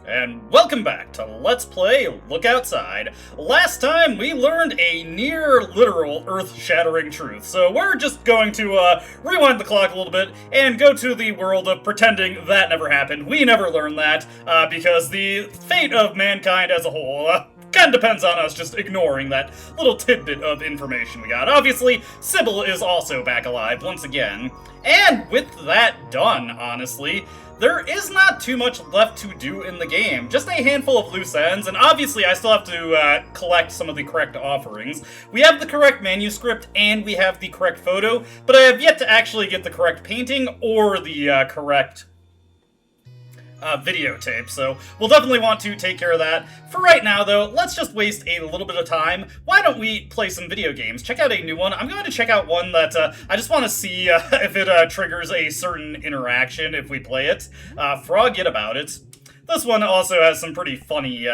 And welcome back to Let's Play Look Outside. Last time we learned a near literal earth-shattering truth, so we're just going to rewind the clock a little bit and go to the world of pretending that never happened. We never learned that, because the fate of mankind as a whole kind of depends on us just ignoring that little tidbit of information we got. Obviously, Sybil is also back alive once again. And with that done, honestly, there is not too much left to do in the game. Just a handful of loose ends, and obviously I still have to collect some of the correct offerings. We have the correct manuscript, and we have the correct photo, but I have yet to actually get the correct painting or the correct videotape, so we'll definitely want to take care of that. For right now, though, let's just waste a little bit of time. Why don't we play some video games? Check out a new one. I'm going to check out one that I just want to see if it triggers a certain interaction if we play it. Forget about it. This one also has some pretty funny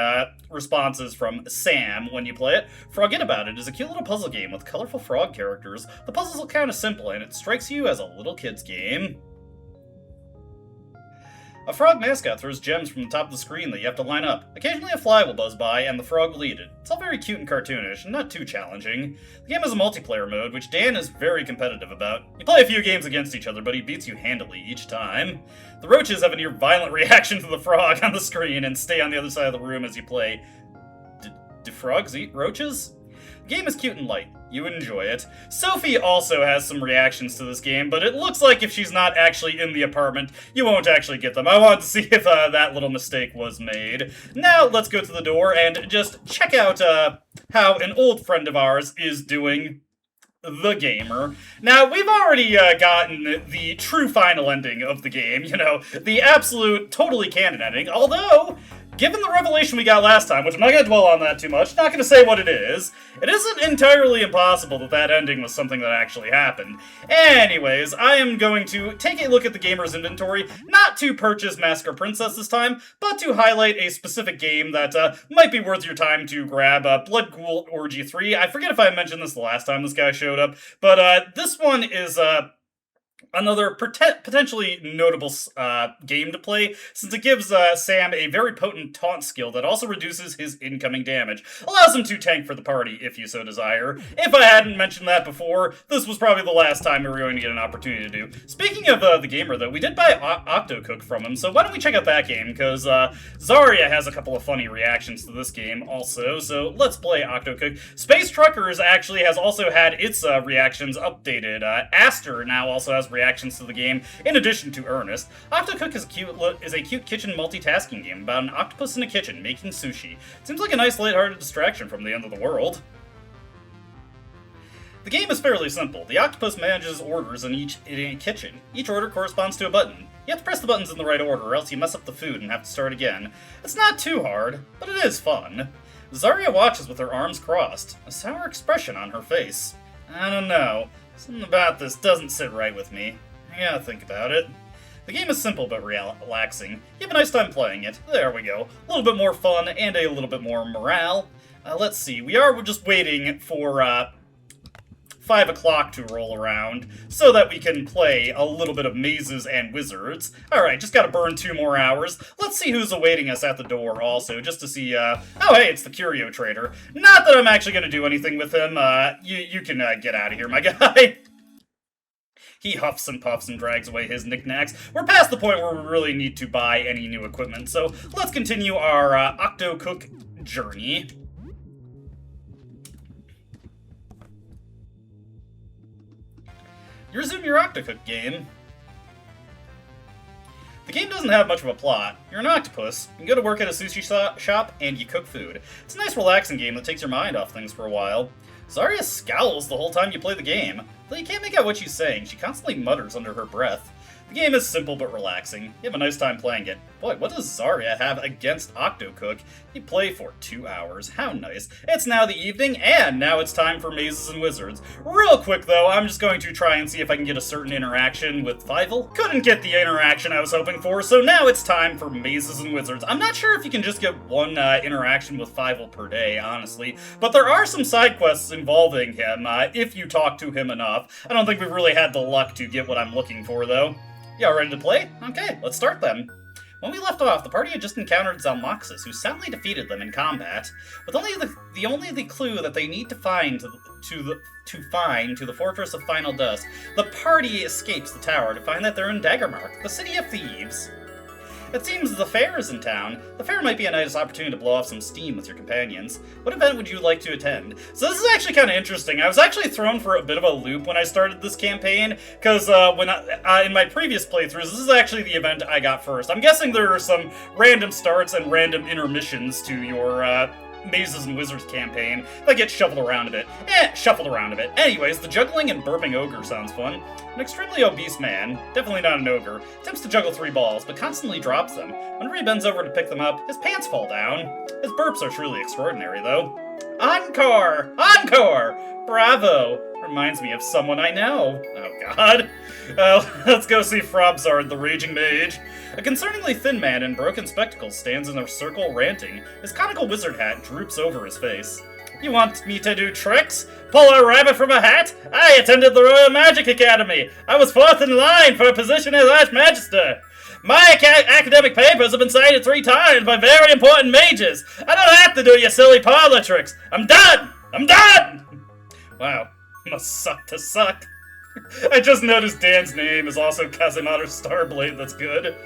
responses from Sam when you play it. Forget About It is a cute little puzzle game with colorful frog characters. The puzzles look kind of simple, and it strikes you as a little kid's game. A frog mascot throws gems from the top of the screen that you have to line up. Occasionally a fly will buzz by, and the frog will eat it. It's all very cute and cartoonish, and not too challenging. The game has a multiplayer mode, which Dan is very competitive about. You play a few games against each other, but he beats you handily each time. The roaches have a near violent reaction to the frog on the screen, and stay on the other side of the room as you play. Do frogs eat roaches? The game is cute and light. You enjoy it. Sophie also has some reactions to this game, but it looks like if she's not actually in the apartment, you won't actually get them. I wanted to see if that little mistake was made. Now, let's go to the door and just check out how an old friend of ours is doing. The Gamer. Now, we've already gotten the true final ending of the game, you know, the absolute, totally canon ending, although, given the revelation we got last time, which I'm not going to dwell on that too much, not going to say what it isn't entirely impossible that that ending was something that actually happened. Anyways, I am going to take a look at the gamer's inventory, not to purchase Massacre Princess this time, but to highlight a specific game that might be worth your time to grab, Blood Ghoul Orgy 3. I forget if I mentioned this the last time this guy showed up, but this one is another potentially notable game to play, since it gives Sam a very potent taunt skill that also reduces his incoming damage. Allows him to tank for the party, if you so desire. If I hadn't mentioned that before, this was probably the last time we were going to get an opportunity to do. Speaking of the gamer, though, we did buy Octocook from him, so why don't we check out that game, because Zarya has a couple of funny reactions to this game also, so let's play Octocook. Space Truckers actually has also had its reactions updated. Aster now also has reactions to the game, in addition to Ernest. Octocook is a cute kitchen multitasking game about an octopus in a kitchen making sushi. Seems like a nice lighthearted distraction from the end of the world. The game is fairly simple. The octopus manages orders in a kitchen. Each order corresponds to a button. You have to press the buttons in the right order, or else you mess up the food and have to start again. It's not too hard, but it is fun. Zarya watches with her arms crossed, a sour expression on her face. I don't know. Something about this doesn't sit right with me. I gotta think about it. The game is simple but relaxing. You have a nice time playing it. There we go. A little bit more fun and a little bit more morale. Let's see. We're just waiting for 5 o'clock to roll around so that we can play a little bit of Mazes and Wizards. Alright, just gotta burn 2 more hours. Let's see who's awaiting us at the door also, just to see, oh hey, it's the Curio Trader. Not that I'm actually gonna do anything with him. You can get out of here, my guy. He huffs and puffs and drags away his knickknacks. We're past the point where we really need to buy any new equipment, so let's continue our Octocook journey. You resume your Octocook game. The game doesn't have much of a plot. You're an octopus, you can go to work at a sushi shop, and you cook food. It's a nice relaxing game that takes your mind off things for a while. Zarya scowls the whole time you play the game, though you can't make out what she's saying. She constantly mutters under her breath. The game is simple but relaxing. You have a nice time playing it. Boy, what does Zarya have against Octocook? You play for 2 hours. How nice. It's now the evening, and now it's time for Mazes and Wizards. Real quick, though, I'm just going to try and see if I can get a certain interaction with Fievel. Couldn't get the interaction I was hoping for, so now it's time for Mazes and Wizards. I'm not sure if you can just get one interaction with Fievel per day, honestly, but there are some side quests involving him, if you talk to him enough. I don't think we've really had the luck to get what I'm looking for, though. Y'all ready to play? Okay, let's start then. When we left off, the party had just encountered Zalmoxis, who soundly defeated them in combat. With only the clue that they need to find to the Fortress of Final Dust, the party escapes the tower to find that they're in Daggermark, the city of thieves. It seems the fair is in town. The fair might be a nice opportunity to blow off some steam with your companions. What event would you like to attend? So this is actually kind of interesting. I was actually thrown for a bit of a loop when I started this campaign, because in my previous playthroughs, this is actually the event I got first. I'm guessing there are some random starts and random intermissions to your Mazes and Wizards campaign that get shuffled around a bit. Anyways, the juggling and burping ogre sounds fun. An extremely obese man, definitely not an ogre, attempts to juggle 3 balls, but constantly drops them. Whenever he bends over to pick them up, his pants fall down. His burps are truly extraordinary, though. Encore! Encore! Bravo! Reminds me of someone I know. Oh god. Let's go see Frobzard, the Raging Mage. A concerningly thin man in broken spectacles stands in a circle ranting. His conical wizard hat droops over his face. You want me to do tricks? Pull a rabbit from a hat? I attended the Royal Magic Academy. I was 4th in line for a position as Archmagister. My academic papers have been cited 3 times by very important mages. I don't have to do your silly parlor tricks. I'm done! I'm done! Wow. Must suck to suck. I just noticed Dan's name is also Kazimata Starblade. That's good.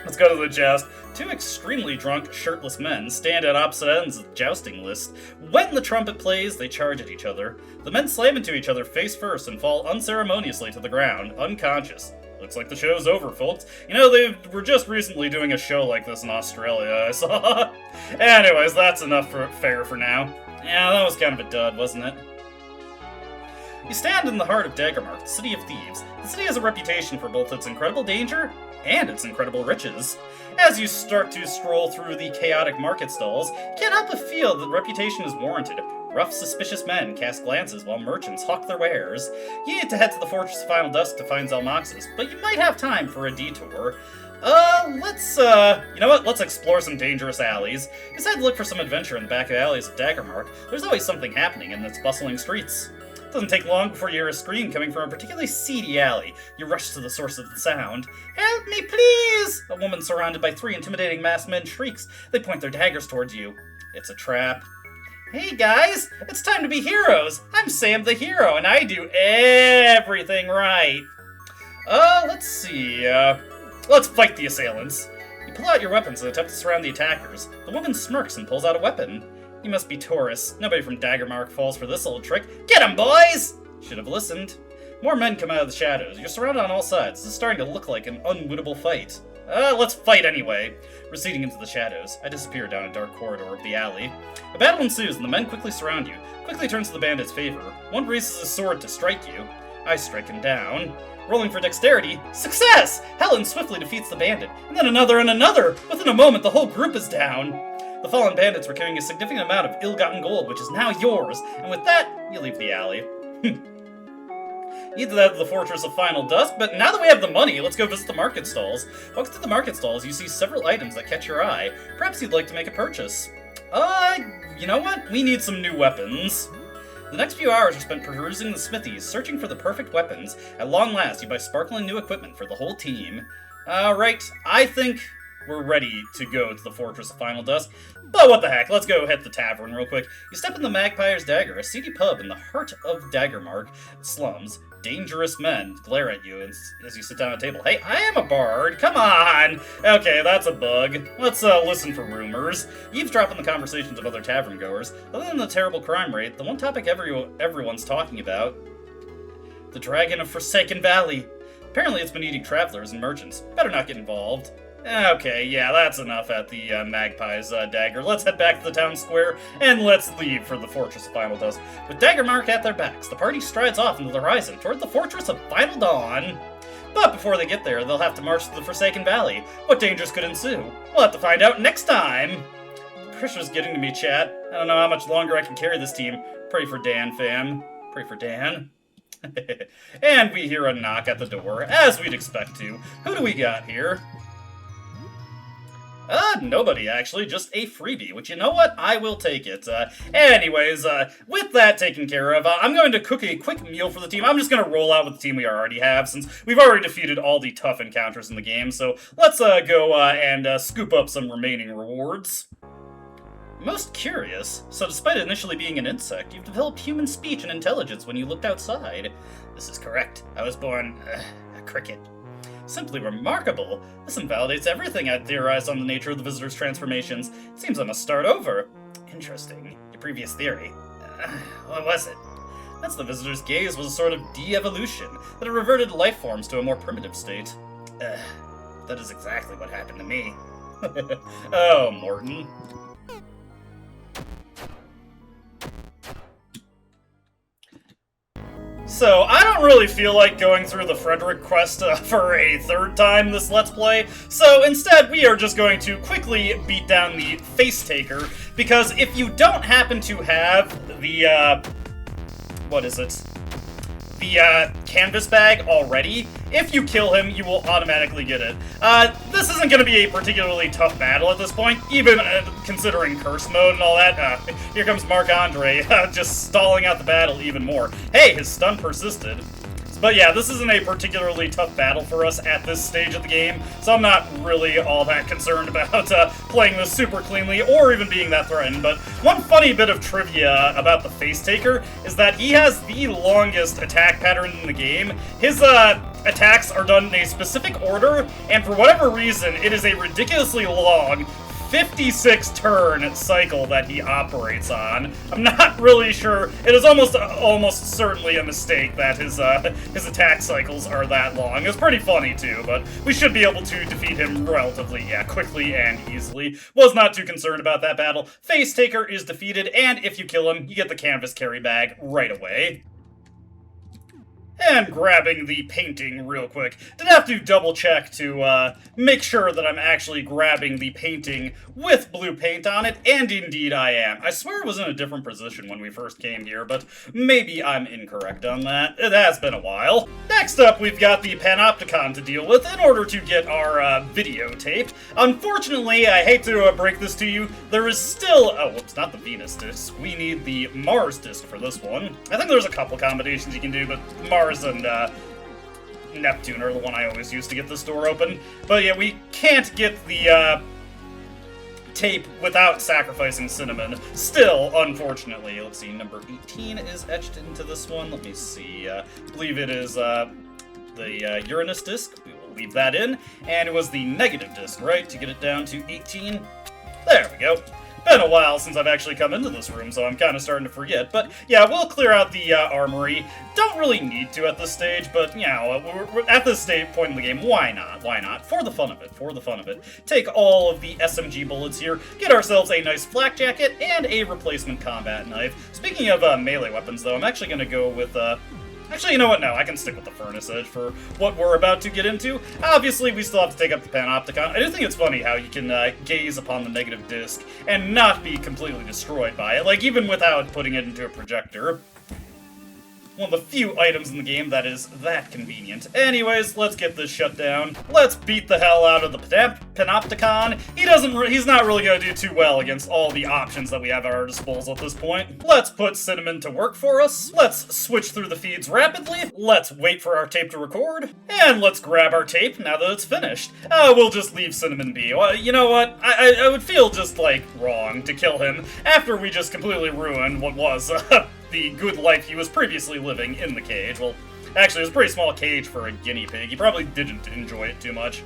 Let's go to the joust. 2 extremely drunk, shirtless men stand at opposite ends of the jousting list. When the trumpet plays, they charge at each other. The men slam into each other face first and fall unceremoniously to the ground, unconscious. Looks like the show's over, folks. You know, they were just recently doing a show like this in Australia, I saw. Anyways, that's enough fair for now. Yeah, that was kind of a dud, wasn't it? You stand in the heart of Daggermark, the city of thieves. The city has a reputation for both its incredible danger and its incredible riches. As you start to stroll through the chaotic market stalls, you can't help but feel that reputation is warranted. Rough, suspicious men cast glances while merchants hawk their wares. You need to head to the Fortress of Final Dusk to find Zalmoxis, but you might have time for a detour. You know what? Let's explore some dangerous alleys. Decide to look for some adventure in the back alleys of Daggermark. There's always something happening in its bustling streets. It doesn't take long before you hear a scream coming from a particularly seedy alley. You rush to the source of the sound. Help me, please! A woman surrounded by 3 intimidating masked men shrieks. They point their daggers towards you. It's a trap. Hey guys, it's time to be heroes. I'm Sam the Hero, and I do everything right. Let's see, let's fight the assailants. You pull out your weapons and attempt to surround the attackers. The woman smirks and pulls out a weapon. You must be Taurus. Nobody from Daggermark falls for this little trick. Get 'em, boys! Should have listened. More men come out of the shadows. You're surrounded on all sides. This is starting to look like an unwinnable fight. Let's fight anyway. Receding into the shadows, I disappear down a dark corridor of the alley. A battle ensues, and the men quickly surround you. Quickly turns to the bandit's favor. One raises his sword to strike you. I strike him down. Rolling for dexterity. Success! Helen swiftly defeats the bandit, and then another and another. Within a moment, the whole group is down. The fallen bandits were carrying a significant amount of ill-gotten gold, which is now yours, and with that, you leave the alley. Need to head to the Fortress of Final Dusk, but now that we have the money, let's go visit the market stalls. Walking through the market stalls, you see several items that catch your eye. Perhaps you'd like to make a purchase. You know what? We need some new weapons. The next few hours are spent perusing the smithies, searching for the perfect weapons. At long last, you buy sparkling new equipment for the whole team. Right, I think we're ready to go to the Fortress of Final Dusk. But what the heck, let's go hit the tavern real quick. You step in the Magpie's Dagger, a seedy pub in the heart of Daggermark slums. Dangerous men glare at you as you sit down at a table. Hey, I am a bard, come on! Okay, that's a bug. Let's listen for rumors. Eavesdrop on the conversations of other tavern goers. Other than the terrible crime rate, the one topic everyone's talking about: the Dragon of Forsaken Valley. Apparently it's been eating travelers and merchants. Better not get involved. Okay, yeah, that's enough at the Magpie's Dagger. Let's head back to the town square, and let's leave for the Fortress of Final Dusk. With Daggermark at their backs, the party strides off into the horizon toward the Fortress of Final Dawn. But before they get there, they'll have to march to the Forsaken Valley. What dangers could ensue? We'll have to find out next time! Pressure's getting to me, chat. I don't know how much longer I can carry this team. Pray for Dan, fam. Pray for Dan. And we hear a knock at the door, as we'd expect to. Who do we got here? Nobody, actually. Just a freebie, which, you know what? I will take it. Anyways, with that taken care of, I'm going to cook a quick meal for the team. I'm just going to roll out with the team we already have, since we've already defeated all the tough encounters in the game. So let's go and scoop up some remaining rewards. Most curious. So despite initially being an insect, you've developed human speech and intelligence when you looked outside. This is correct. I was born a cricket. Simply remarkable. This invalidates everything I'd theorized on the nature of the visitor's transformations. It seems I must start over. Interesting. Your previous theory. What was it? That's the visitor's gaze was a sort of de-evolution, that it reverted life forms to a more primitive state. That is exactly what happened to me. Oh, Morton. So, I don't really feel like going through the Frederick quest for a third time this Let's Play, so instead we are just going to quickly beat down the Face Taker, because if you don't happen to have the, what is it? The, canvas bag already, if you kill him, you will automatically get it. This isn't going to be a particularly tough battle at this point, even considering curse mode and all that. Here comes Marc-Andre, just stalling out the battle even more. Hey, his stun persisted. But yeah, this isn't a particularly tough battle for us at this stage of the game, so I'm not really all that concerned about playing this super cleanly or even being that threatened. But one funny bit of trivia about the Face Taker is that he has the longest attack pattern in the game. His attacks are done in a specific order, and for whatever reason, it is a ridiculously long 56 turn cycle that he operates on. I'm not really sure. It is almost certainly a mistake that his attack cycles are that long. It's pretty funny too, but we should be able to defeat him relatively, quickly and easily. Was not too concerned about that battle. Face Taker is defeated, and if you kill him, you get the canvas carry bag right away. And grabbing the painting real quick. Did have to double check to make sure that I'm actually grabbing the painting with blue paint on it, and indeed I am. I swear it was in a different position when we first came here, but maybe I'm incorrect on that. It has been a while. Next up, we've got the Panopticon to deal with in order to get our videotape. Unfortunately, I hate to break this to you, there is still, oh, whoops, not the Venus disc. We need the Mars disc for this one. I think there's a couple combinations you can do, but Mars and Neptune are the one I always use to get this door open. But yeah, we can't get the tape without sacrificing Cinnamon. Still, unfortunately. Let's see, number 18 is etched into this one. Let me see. I believe it is the Uranus disc. We will leave that in. And it was the negative disc, right? To get it down to 18. There we go. Been a while since I've actually come into this room, so I'm kind of starting to forget. But yeah, we'll clear out the armory. Don't really need to at this stage, but you know, we're at this point in the game. Why not? Why not? For the fun of it. For the fun of it. Take all of the SMG bullets here, get ourselves a nice flak jacket, and a replacement combat knife. Speaking of melee weapons, though, I'm actually going to go with actually, you know what? No, I can stick with the Furnace Edge for what we're about to get into. Obviously, we still have to take up the Panopticon. I do think it's funny how you can gaze upon the negative disc and not be completely destroyed by it, like, even without putting it into a projector. One of the few items in the game that is that convenient. Anyways, let's get this shut down. Let's beat the hell out of the Panopticon. He's not really gonna do too well against all the options that we have at our disposal at this point. Let's put Cinnamon to work for us. Let's switch through the feeds rapidly. Let's wait for our tape to record. And let's grab our tape now that it's finished. We'll just leave Cinnamon be. Well, you know what? I would feel just, like, wrong to kill him after we just completely ruined what was, the good life he was previously living in the cage. Well, actually, it was a pretty small cage for a guinea pig. He probably didn't enjoy it too much.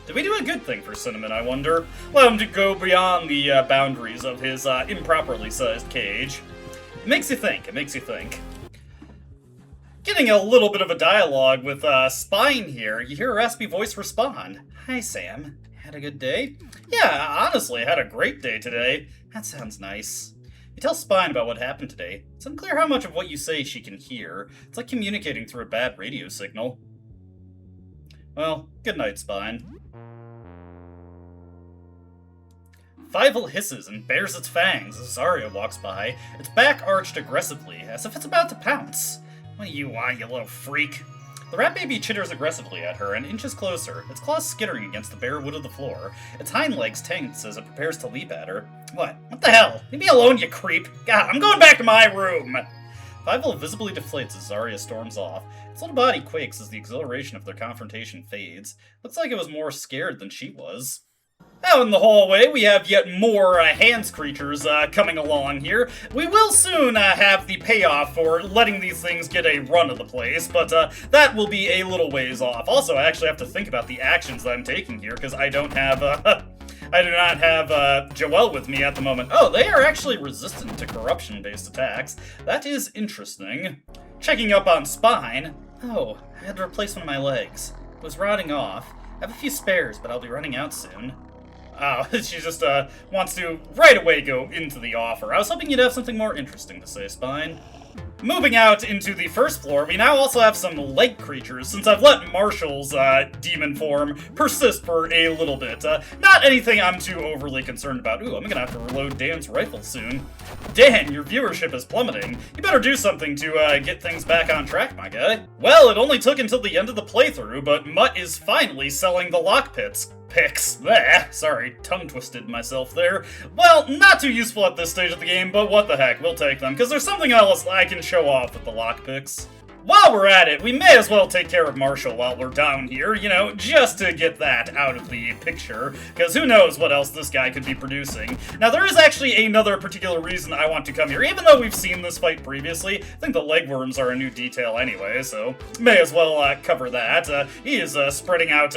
Did we do a good thing for Cinnamon, I wonder? Allow him to go beyond the boundaries of his improperly sized cage. It makes you think. It makes you think. Getting a little bit of a dialogue with Spine here. You hear a raspy voice respond. Hi, Sam. Had a good day? Yeah, honestly, I had a great day today. That sounds nice. You tell Spine about what happened today. It's unclear how much of what you say she can hear. It's like communicating through a bad radio signal. Well, good night, Spine. Fievel hisses and bares its fangs as Zarya walks by, its back arched aggressively, as if it's about to pounce. What do you want, you little freak? The rat baby chitters aggressively at her and inches closer, its claws skittering against the bare wood of the floor. Its hind legs tense as it prepares to leap at her. What? What the hell? Leave me alone, you creep! God, I'm going back to my room! Fievel visibly deflates as Zarya storms off. Its little body quakes as the exhilaration of their confrontation fades. Looks like it was more scared than she was. Out in the hallway, we have yet more hands creatures coming along here. We will soon have the payoff for letting these things get a run of the place, but that will be a little ways off. Also, I actually have to think about the actions that I'm taking here, because I don't have, I do not have Joelle with me at the moment. Oh, they are actually resistant to corruption-based attacks. That is interesting. Checking up on Spine. Oh, I had to replace one of my legs. It was rotting off. I have a few spares, but I'll be running out soon. Oh, she just wants to right away go into the offer. I was hoping you'd have something more interesting to say, Spine. Moving out into the first floor, we now also have some leg creatures, since I've let Marshall's demon form persist for a little bit. Not anything I'm too overly concerned about. Ooh, I'm gonna have to reload Dan's rifle soon. Dan, your viewership is plummeting. You better do something to get things back on track, my guy. Well, it only took until the end of the playthrough, but Mutt is finally selling the lockpicks. Sorry, tongue-twisted myself there. Well, not too useful at this stage of the game, but what the heck, we'll take them, because there's something else I can show off with the lockpicks. While we're at it, we may as well take care of Marshall while we're down here, you know, just to get that out of the picture, because who knows what else this guy could be producing. Now, there is actually another particular reason I want to come here, even though we've seen this fight previously. I think the legworms are a new detail anyway, so may as well cover that. He is spreading out,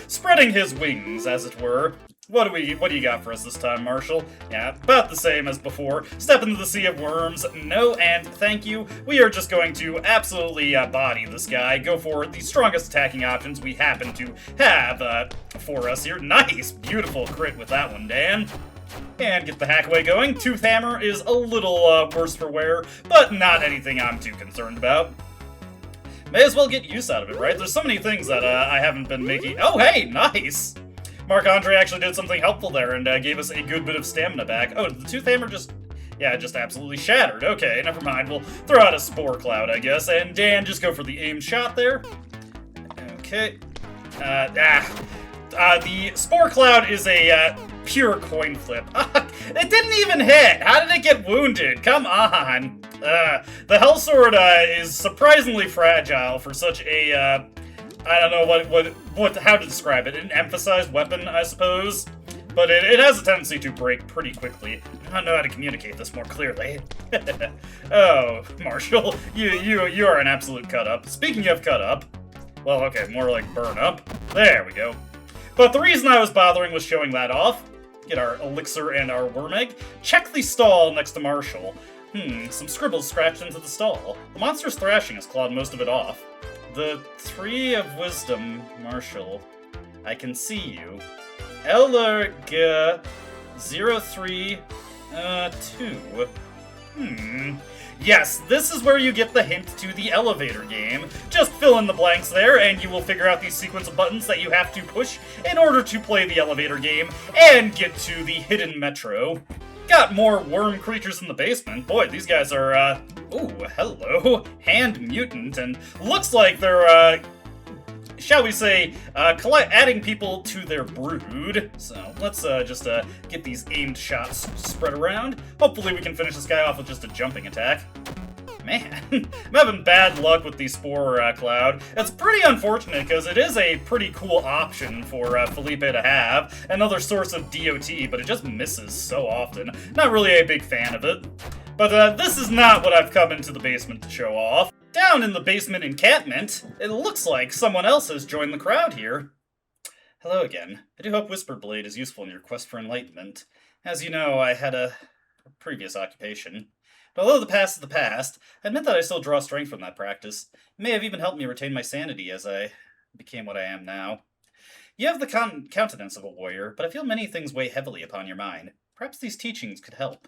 spreading his wings, as it were. What do you got for us this time, Marshall? Yeah, about the same as before. Step into the sea of worms. No and thank you. We are just going to absolutely body this guy. Go for the strongest attacking options we happen to have for us here. Nice! Beautiful crit with that one, Dan. And get the hackaway going. Tooth Hammer is a little worse for wear, but not anything I'm too concerned about. May as well get use out of it, right? There's so many things that I haven't been making. Oh, hey, nice! Marc-Andre actually did something helpful there and gave us a good bit of stamina back. Oh, did the Tooth Hammer just absolutely shattered. Okay, never mind. We'll throw out a Spore Cloud, I guess. And Dan, just go for the aimed shot there. Okay. The Spore Cloud is a pure coin flip. It didn't even hit! How did it get wounded? Come on! The Hell Sword is surprisingly fragile for such a, I don't know how to describe it. An emphasized weapon, I suppose. But it has a tendency to break pretty quickly. I don't know how to communicate this more clearly. Oh, Marshall, you are an absolute cut-up. Speaking of cut-up, well, okay, more like burn-up. There we go. But the reason I was bothering was showing that off. Get our elixir and our worm egg. Check the stall next to Marshall. Some scribbles scratched into the stall. The monster's thrashing has clawed most of it off. The Tree of Wisdom, Marshall. I can see you. Ellerg 032. Yes, this is where you get the hint to the elevator game. Just fill in the blanks there, and you will figure out these sequence of buttons that you have to push in order to play the elevator game and get to the hidden metro. Got more worm creatures in the basement. Boy, these guys are, ooh, hello. Hand mutant, and looks like they're, shall we say, adding people to their brood. So let's just get these aimed shots spread around. Hopefully we can finish this guy off with just a jumping attack. Man, I'm having bad luck with the Spore Cloud. It's pretty unfortunate because it is a pretty cool option for Felipe to have. Another source of DOT, but it just misses so often. Not really a big fan of it. But this is not what I've come into the basement to show off. Down in the basement encampment, it looks like someone else has joined the crowd here. Hello again. I do hope Whisperblade is useful in your quest for enlightenment. As you know, I had a previous occupation. But although the past is the past, I admit that I still draw strength from that practice. It may have even helped me retain my sanity as I became what I am now. You have the countenance of a warrior, but I feel many things weigh heavily upon your mind. Perhaps these teachings could help.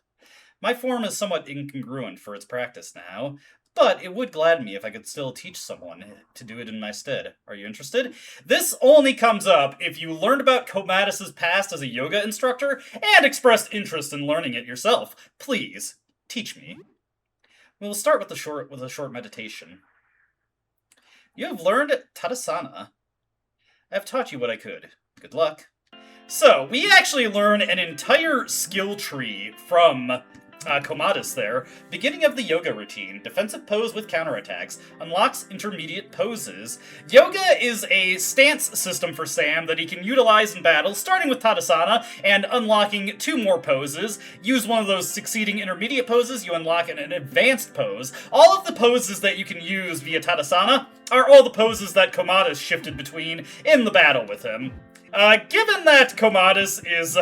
My form is somewhat incongruent for its practice now, but it would gladden me if I could still teach someone to do it in my stead. Are you interested? This only comes up if you learned about Comatus's past as a yoga instructor and expressed interest in learning it yourself. Please, teach me. We'll start with a short meditation. You have learned Tadasana. I have taught you what I could. Good luck. So, we actually learn an entire skill tree from Comatus there. Beginning of the yoga routine. Defensive pose with counterattacks. Unlocks intermediate poses. Yoga is a stance system for Sam that he can utilize in battle, starting with Tadasana and unlocking 2 more poses. Use one of those succeeding intermediate poses, you unlock an advanced pose. All of the poses that you can use via Tadasana are all the poses that Comatus shifted between in the battle with him. Given that Comatus is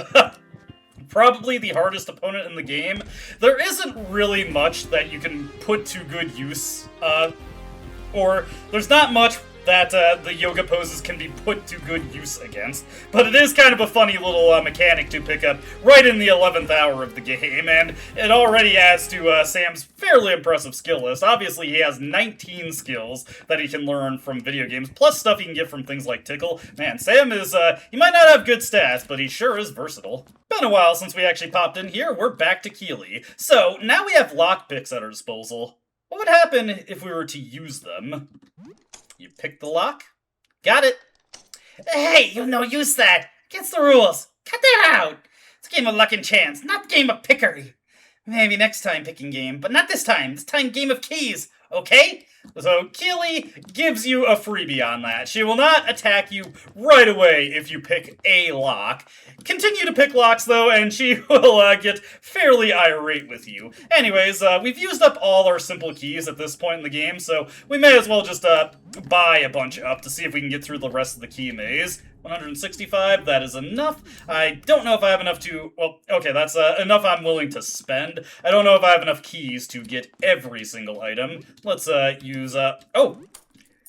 probably the hardest opponent in the game, there isn't really much that you can put to good use, or there's not much that the yoga poses can be put to good use against, but it is kind of a funny little mechanic to pick up right in the 11th hour of the game, and it already adds to Sam's fairly impressive skill list. Obviously, he has 19 skills that he can learn from video games, plus stuff he can get from things like Tickle. Man, Sam is, he might not have good stats, but he sure is versatile. Been a while since we actually popped in here, we're back to Keeley. So, now we have lockpicks at our disposal. What would happen if we were to use them? You pick the lock. Got it. Hey, you no use that. Against the rules. Cut that out. It's a game of luck and chance, not a game of pickery. Maybe next time picking game, but not this time. This time game of keys, okay? So Keeley gives you a freebie on that. She will not attack you right away if you pick a lock. Continue to pick locks, though, and she will get fairly irate with you. Anyways, we've used up all our simple keys at this point in the game, so we may as well just buy a bunch up to see if we can get through the rest of the key maze. 165, that is enough. I don't know if I have enough to... Well, okay, that's enough I'm willing to spend. I don't know if I have enough keys to get every single item. Let's use... Oh!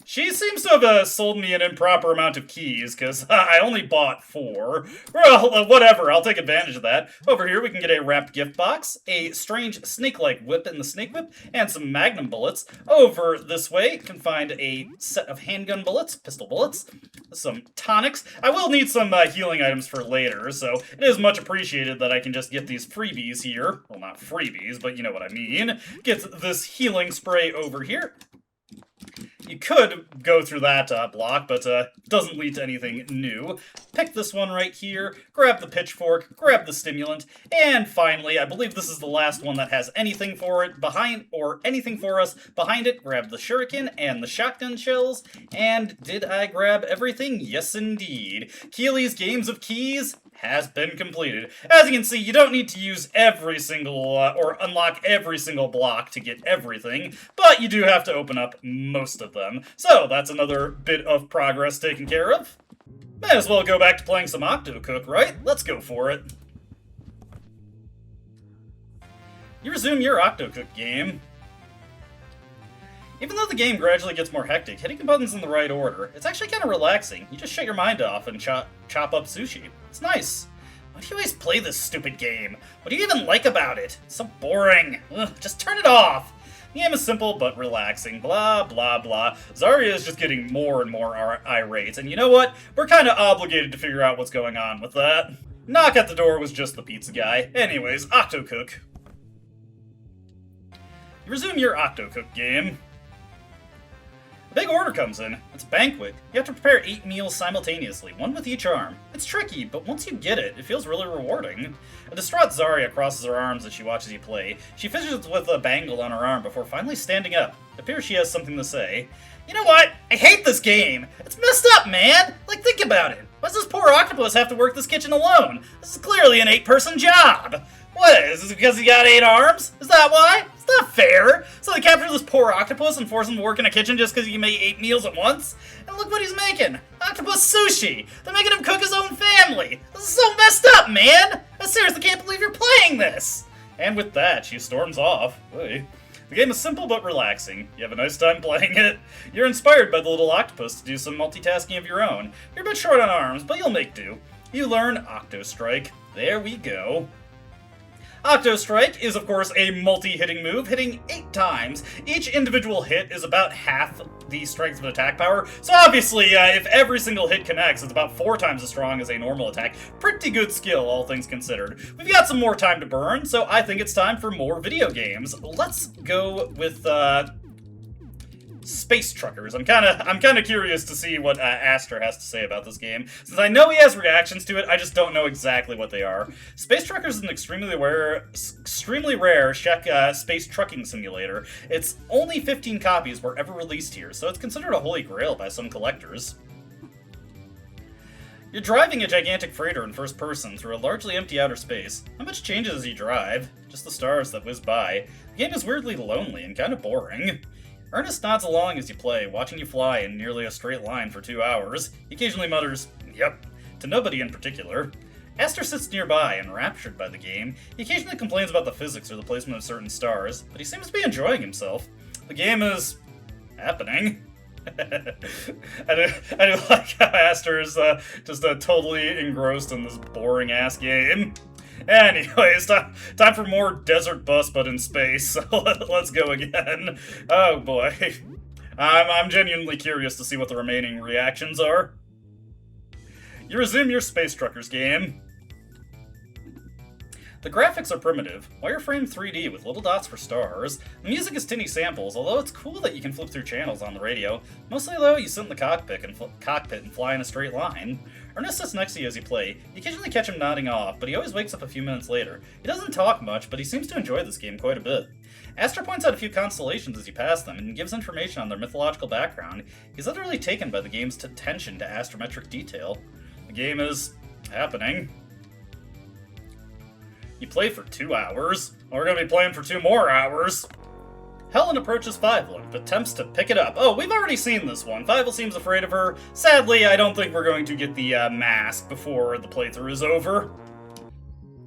She seems to have sold me an improper amount of keys, because I only bought 4. Well, whatever, I'll take advantage of that. Over here, we can get a wrapped gift box, a strange snake-like whip in the snake whip, and some magnum bullets. Over this way, you can find a set of handgun bullets, pistol bullets, some tonics. I will need some healing items for later, so it is much appreciated that I can just get these freebies here. Well, not freebies, but you know what I mean. Get this healing spray over here. You could go through that block, but doesn't lead to anything new. Pick this one right here, grab the pitchfork, grab the stimulant, and finally, I believe this is the last one that has anything for it behind, or anything for us behind it. Grab the shuriken and the shotgun shells, and did I grab everything? Yes, indeed. Keeley's Games of Keys has been completed. As you can see, you don't need to use every single, or unlock every single block to get everything, but you do have to open up most of them. So, that's another bit of progress taken care of. May as well go back to playing some Octocook, right? Let's go for it. You resume your Octocook game. Even though the game gradually gets more hectic, hitting the buttons in the right order, it's actually kind of relaxing. You just shut your mind off and chop up sushi. It's nice. Why do you always play this stupid game? What do you even like about it? It's so boring. Ugh, just turn it off. The game is simple but relaxing. Blah, blah, blah. Zarya is just getting more and more irate, and you know what? We're kind of obligated to figure out what's going on with that. Knock at the door was just the pizza guy. Anyways, Octocook. You resume your Octocook game. A big order comes in. It's a banquet. You have to prepare 8 meals simultaneously, 1 with each arm. It's tricky, but once you get it, it feels really rewarding. A distraught Zarya crosses her arms as she watches you play. She fidgets with a bangle on her arm before finally standing up. It appears she has something to say. You know what? I hate this game. It's messed up, man. Like, think about it. Why does this poor octopus have to work this kitchen alone? This is clearly an 8-person job. What, is this because he got 8 arms? Is that why? It's not fair. So they capture this poor octopus and force him to work in a kitchen just because he can make 8 meals at once? And look what he's making. Octopus sushi. They're making him cook his own family. This is so messed up, man. I seriously can't believe you're playing this. And with that, she storms off. Oy. The game is simple but relaxing. You have a nice time playing it. You're inspired by the little octopus to do some multitasking of your own. You're a bit short on arms, but you'll make do. You learn Octo Strike. There we go. Octo Strike is, of course, a multi-hitting move, hitting 8 times. Each individual hit is about half the strength of an attack power, so obviously, if every single hit connects, it's about 4 times as strong as a normal attack. Pretty good skill, all things considered. We've got some more time to burn, so I think it's time for more video games. Let's go with, Space Truckers. I'm kind of curious to see what Aster has to say about this game. Since I know he has reactions to it, I just don't know exactly what they are. Space Truckers is an extremely rare Czech space trucking simulator. Its only 15 copies were ever released here, so it's considered a holy grail by some collectors. You're driving a gigantic freighter in first person through a largely empty outer space. Not much changes as you drive, just the stars that whiz by. The game is weirdly lonely and kind of boring. Ernest nods along as you play, watching you fly in nearly a straight line for 2 hours. He occasionally mutters, "Yep," to nobody in particular. Aster sits nearby, enraptured by the game. He occasionally complains about the physics or the placement of certain stars, but he seems to be enjoying himself. The game is happening. I do like how Aster is just totally engrossed in this boring-ass game. Anyways, time for more Desert Bus, but in space, so let's go again. Oh boy. I'm genuinely curious to see what the remaining reactions are. You resume your Space Truckers game. The graphics are primitive, wireframe 3D with little dots for stars. The music is tinny samples, although it's cool that you can flip through channels on the radio. Mostly though, you sit in the cockpit and fly in a straight line. Ernest sits next to you as you play. You occasionally catch him nodding off, but he always wakes up a few minutes later. He doesn't talk much, but he seems to enjoy this game quite a bit. Aster points out a few constellations as you pass them, and gives information on their mythological background. He's utterly taken by the game's attention to astrometric detail. The game is happening. You play for 2 hours. We're gonna be playing for 2 more hours. Helen approaches Fievel and attempts to pick it up. Oh, we've already seen this one. Fievel seems afraid of her. Sadly, I don't think we're going to get the mask before the playthrough is over.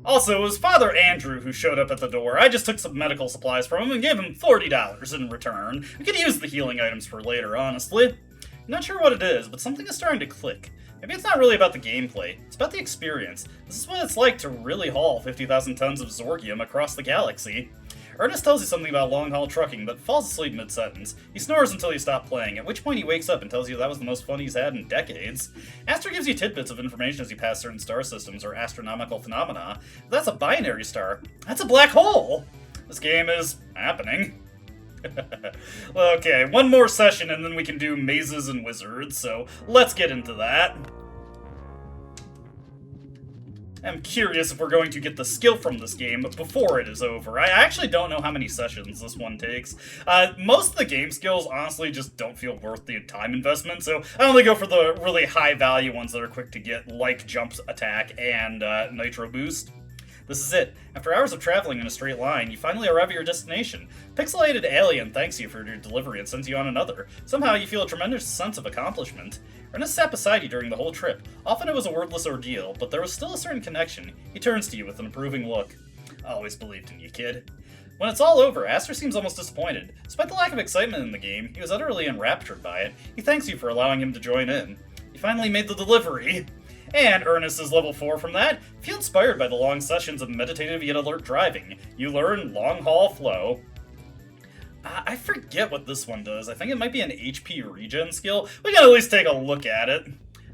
Also, it was Father Andrew who showed up at the door. I just took some medical supplies from him and gave him $40 in return. We could use the healing items for later, honestly. I'm not sure what it is, but something is starting to click. Maybe it's not really about the gameplay, it's about the experience. This is what it's like to really haul 50,000 tons of Zorgium across the galaxy. Ernest tells you something about long-haul trucking, but falls asleep mid-sentence. He snores until you stop playing, at which point he wakes up and tells you that was the most fun he's had in decades. Aster gives you tidbits of information as you pass certain star systems or astronomical phenomena. If that's a binary star, that's a black hole! This game is happening. Okay, one more session and then we can do mazes and wizards, so let's get into that. I'm curious if we're going to get the skill from this game before it is over. I actually don't know how many sessions this one takes. Most of the game skills honestly just don't feel worth the time investment, so I only go for the really high value ones that are quick to get, like Jump Attack and Nitro Boost. This is it. After hours of traveling in a straight line, you finally arrive at your destination. Pixelated alien thanks you for your delivery and sends you on another. Somehow you feel a tremendous sense of accomplishment. Ernest sat beside you during the whole trip. Often it was a wordless ordeal, but there was still a certain connection. He turns to you with an approving look. I always believed in you, kid. When it's all over, Aster seems almost disappointed. Despite the lack of excitement in the game, he was utterly enraptured by it. He thanks you for allowing him to join in. You finally made the delivery. And Ernest is level 4 from that. Feel inspired by the long sessions of meditative yet alert driving. You learn long haul flow. I forget what this one does. I think it might be an HP regen skill. We can at least take a look at it.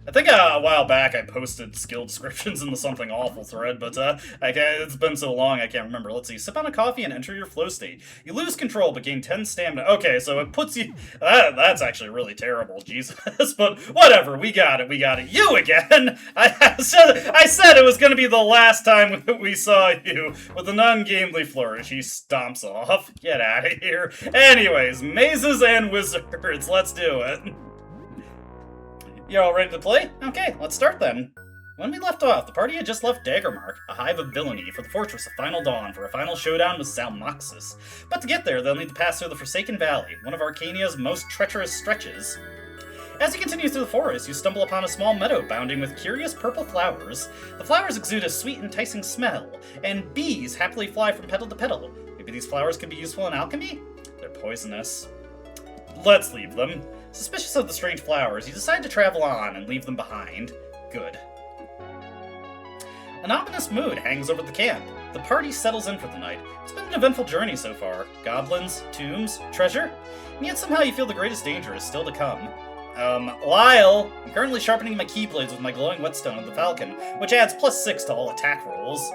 I think a while back I posted skill descriptions in the Something Awful thread, but it's been so long I can't remember. Let's see. Sip on a coffee and enter your flow state. You lose control but gain 10 stamina. Okay, so it puts you... that's actually really terrible, Jesus. But whatever, we got it. You again! I said it was going to be the last time we saw you. With a non-gamely flourish, he stomps off. Get out of here. Anyways, mazes and wizards. Let's do it. You're all ready to play? Okay, let's start then. When we left off, the party had just left Daggermark, a hive of villainy, for the Fortress of Final Dawn for a final showdown with Zalmoxis. But to get there, they'll need to pass through the Forsaken Valley, one of Arcania's most treacherous stretches. As you continue through the forest, you stumble upon a small meadow bounding with curious purple flowers. The flowers exude a sweet, enticing smell, and bees happily fly from petal to petal. Maybe these flowers could be useful in alchemy? They're poisonous. Let's leave them. Suspicious of the strange flowers, you decide to travel on and leave them behind. Good. An ominous mood hangs over the camp. The party settles in for the night. It's been an eventful journey so far. Goblins, tombs, treasure, and yet somehow you feel the greatest danger is still to come. Lyle! I'm currently sharpening my keyblades with my glowing whetstone of the Falcon, which adds +6 to all attack rolls.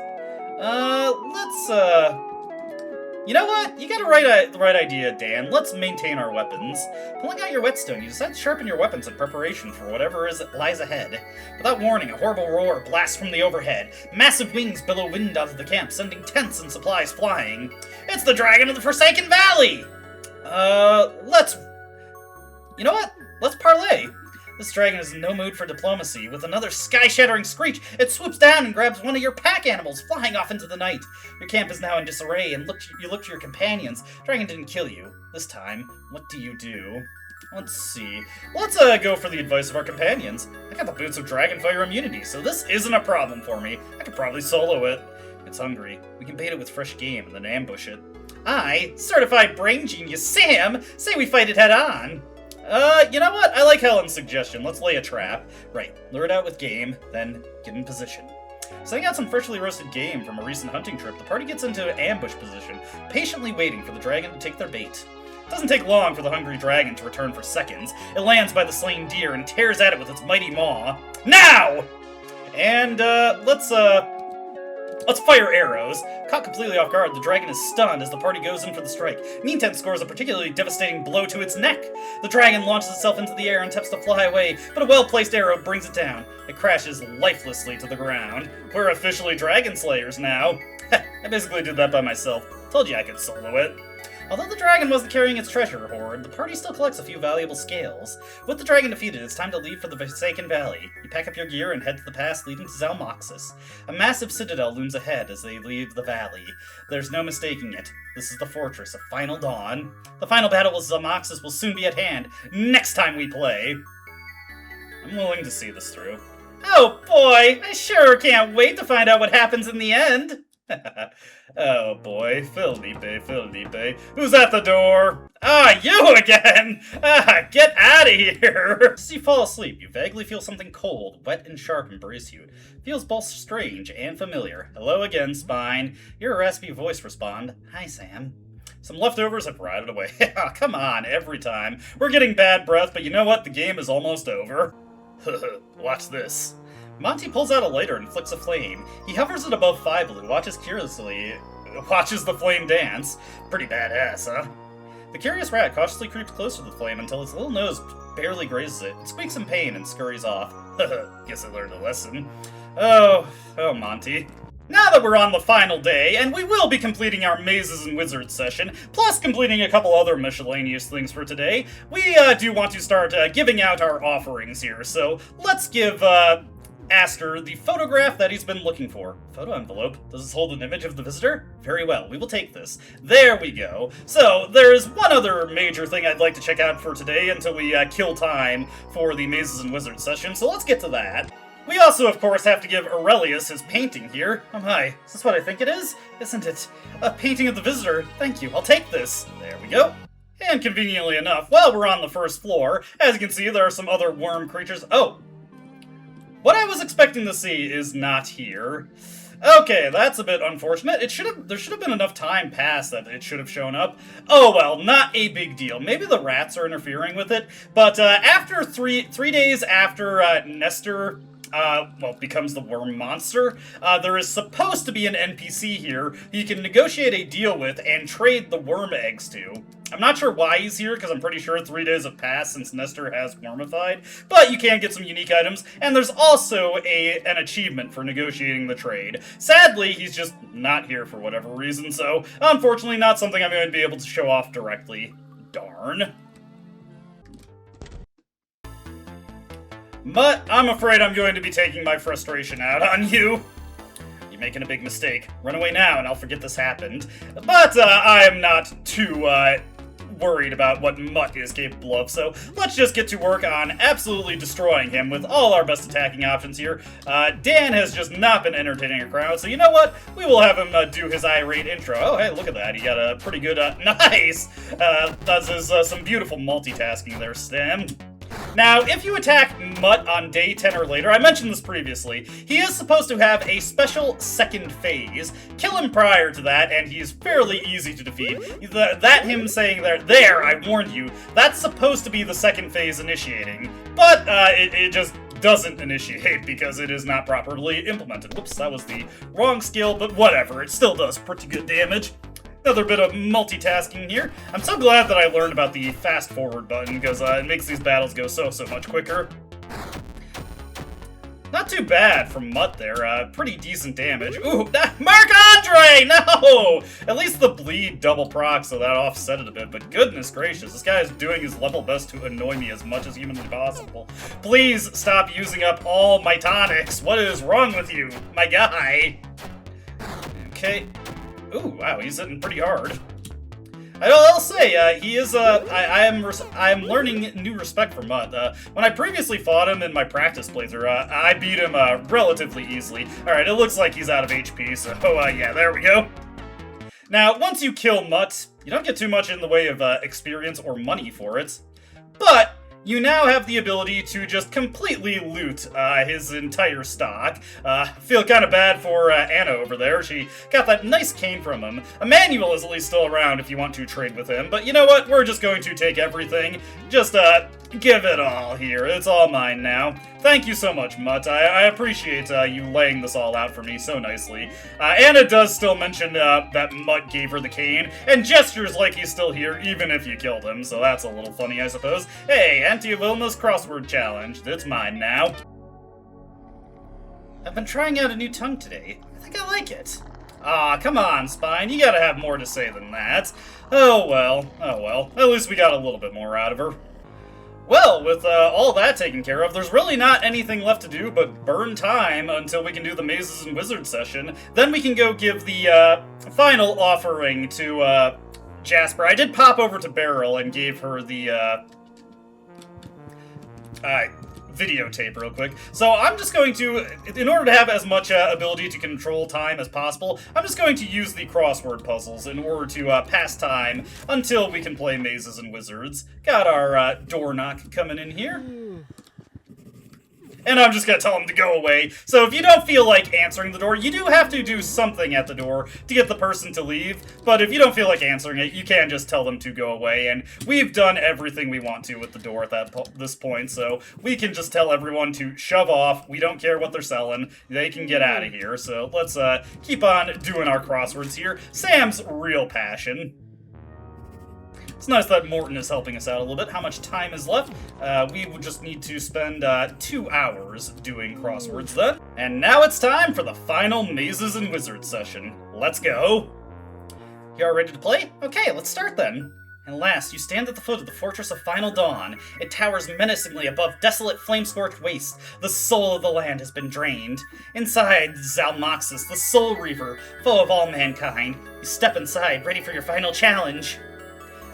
You know what? You got the right idea, Dan. Let's maintain our weapons. Pulling out your whetstone, you decide to sharpen your weapons in preparation for whatever lies ahead. Without warning, a horrible roar blasts from the overhead. Massive wings billow wind out of the camp, sending tents and supplies flying. It's the Dragon of the Forsaken Valley! You know what? Let's parlay. This dragon is in no mood for diplomacy. With another sky-shattering screech, it swoops down and grabs one of your pack animals, flying off into the night. Your camp is now in disarray, and you look to your companions. Dragon didn't kill you. This time, what do you do? Let's see. Let's go for the advice of our companions. I got the boots of Dragonfire immunity, so this isn't a problem for me. I could probably solo it. It's hungry. We can bait it with fresh game and then ambush it. I, certified brain genius Sam, say we fight it head on. You know what? I like Helen's suggestion. Let's lay a trap. Right, lure it out with game, then get in position. Setting out some freshly roasted game from a recent hunting trip, the party gets into ambush position, patiently waiting for the dragon to take their bait. It doesn't take long for the hungry dragon to return for seconds. It lands by the slain deer and tears at it with its mighty maw. Now! And, let's fire arrows. Caught completely off guard, the dragon is stunned as the party goes in for the strike. Meantent scores a particularly devastating blow to its neck. The dragon launches itself into the air and attempts to fly away, but a well-placed arrow brings it down. It crashes lifelessly to the ground. We're officially dragon slayers now. I basically did that by myself. Told you I could solo it. Although the dragon wasn't carrying its treasure hoard, the party still collects a few valuable scales. With the dragon defeated, it's time to leave for the Forsaken Valley. You pack up your gear and head to the pass leading to Zalmoxis. A massive citadel looms ahead as they leave the valley. There's no mistaking it. This is the fortress of Final Dawn. The final battle with Zalmoxis will soon be at hand, next time we play. I'm willing to see this through. Oh boy, I sure can't wait to find out what happens in the end. Oh boy, Felipe, who's at the door? Ah, you again! Ah, get out of here! As you fall asleep, you vaguely feel something cold, wet and sharp embrace you. It feels both strange and familiar. Hello again, Spine. Hear a raspy voice respond. Hi, Sam. Some leftovers have rotted away. Come on, every time. We're getting bad breath, but you know what? The game is almost over. Watch this. Monty pulls out a lighter and flicks a flame. He hovers it above Fievel, who watches the flame dance. Pretty badass, huh? The curious rat cautiously creeps closer to the flame until its little nose barely grazes it. It squeaks in pain and scurries off. Guess I learned a lesson. Oh, Monty. Now that we're on the final day, and we will be completing our Mazes and Wizards session, plus completing a couple other miscellaneous things for today, we do want to start giving out our offerings here. So let's give Aster the photograph that he's been looking for. Photo envelope. Does this hold an image of the visitor? Very well, we will take this. There we go. So, there's one other major thing I'd like to check out for today until we kill time for the Mazes and Wizards session, so let's get to that. We also, of course, have to give Aurelius his painting here. Oh my, is this what I think it is? Isn't it? A painting of the visitor. Thank you, I'll take this. There we go. And conveniently enough, while we're on the first floor, as you can see, there are some other worm creatures. Oh! What I was expecting to see is not here. Okay, that's a bit unfortunate. There should have been enough time passed that it should have shown up. Oh well, not a big deal. Maybe the rats are interfering with it. But after three days after Nestor becomes the worm monster, there is supposed to be an NPC here who you can negotiate a deal with and trade the worm eggs to. I'm not sure why he's here, because I'm pretty sure 3 days have passed since Nestor has wormified, but you can get some unique items, and there's also an achievement for negotiating the trade. Sadly, he's just not here for whatever reason, so unfortunately not something I'm going to be able to show off directly. Darn. But I'm afraid I'm going to be taking my frustration out on you. You're making a big mistake. Run away now and I'll forget this happened. But I am not too worried about what Mutt is capable of, so let's just get to work on absolutely destroying him with all our best attacking options here. Dan has just not been entertaining a crowd, so you know what? We will have him do his irate intro. Oh, hey, look at that. He got a pretty good, nice! Does some beautiful multitasking there, Stem. Now, if you attack Mutt on day 10 or later, I mentioned this previously, he is supposed to have a special second phase. Kill him prior to that, and he's fairly easy to defeat. Him saying there, I warned you, that's supposed to be the second phase initiating. But, it just doesn't initiate because it is not properly implemented. Whoops, that was the wrong skill, but whatever, it still does pretty good damage. Another bit of multitasking here. I'm so glad that I learned about the fast forward button, because it makes these battles go so much quicker. Not too bad from Mutt there, pretty decent damage. Ooh, Marc-Andre, no! At least the bleed double proc, so that offset it a bit, but goodness gracious, this guy is doing his level best to annoy me as much as humanly possible. Please stop using up all my tonics. What is wrong with you, my guy? Okay. Ooh, wow, he's hitting pretty hard. I'll say, he is, I'm learning new respect for Mutt. When I previously fought him in my practice playthrough, I beat him, relatively easily. Alright, it looks like he's out of HP, so, yeah, there we go. Now, once you kill Mutt, you don't get too much in the way of, experience or money for it. But you now have the ability to just completely loot his entire stock. Feel kind of bad for Anna over there. She got that nice cane from him. Emmanuel is at least still around if you want to trade with him. But you know what? We're just going to take everything. Just give it all here. It's all mine now. Thank you so much, Mutt. I appreciate you laying this all out for me so nicely. Anna does still mention that Mutt gave her the cane, and gestures like he's still here even if you killed him, so that's a little funny, I suppose. Hey, Auntie Vilma's crossword challenge. It's mine now. I've been trying out a new tongue today. I think I like it. Aw, come on, Spine. You gotta have more to say than that. Oh well. At least we got a little bit more out of her. Well, with all that taken care of, there's really not anything left to do but burn time until we can do the Mazes and Wizards session. Then we can go give the final offering to Jasper. I did pop over to Beryl and gave her the videotape real quick. So I'm just going to, in order to have as much ability to control time as possible, I'm just going to use the crossword puzzles in order to pass time until we can play Mazes and Wizards. Got our door knock coming in here. And I'm just gonna tell him to go away. So if you don't feel like answering the door, you do have to do something at the door to get the person to leave. But if you don't feel like answering it, you can just tell them to go away. And we've done everything we want to with the door at this point, so we can just tell everyone to shove off. We don't care what they're selling. They can get out of here. So let's keep on doing our crosswords here. Sam's real passion. It's nice that Morton is helping us out a little bit. How much time is left? We would just need to spend 2 hours doing crosswords then. And now it's time for the final Mazes and Wizards session. Let's go! You all ready to play? Okay, let's start then. And last, you stand at the foot of the Fortress of Final Dawn. It towers menacingly above desolate, flame-scorched waste. The soul of the land has been drained. Inside Zalmoxis, the Soul Reaver, foe of all mankind. You step inside, ready for your final challenge.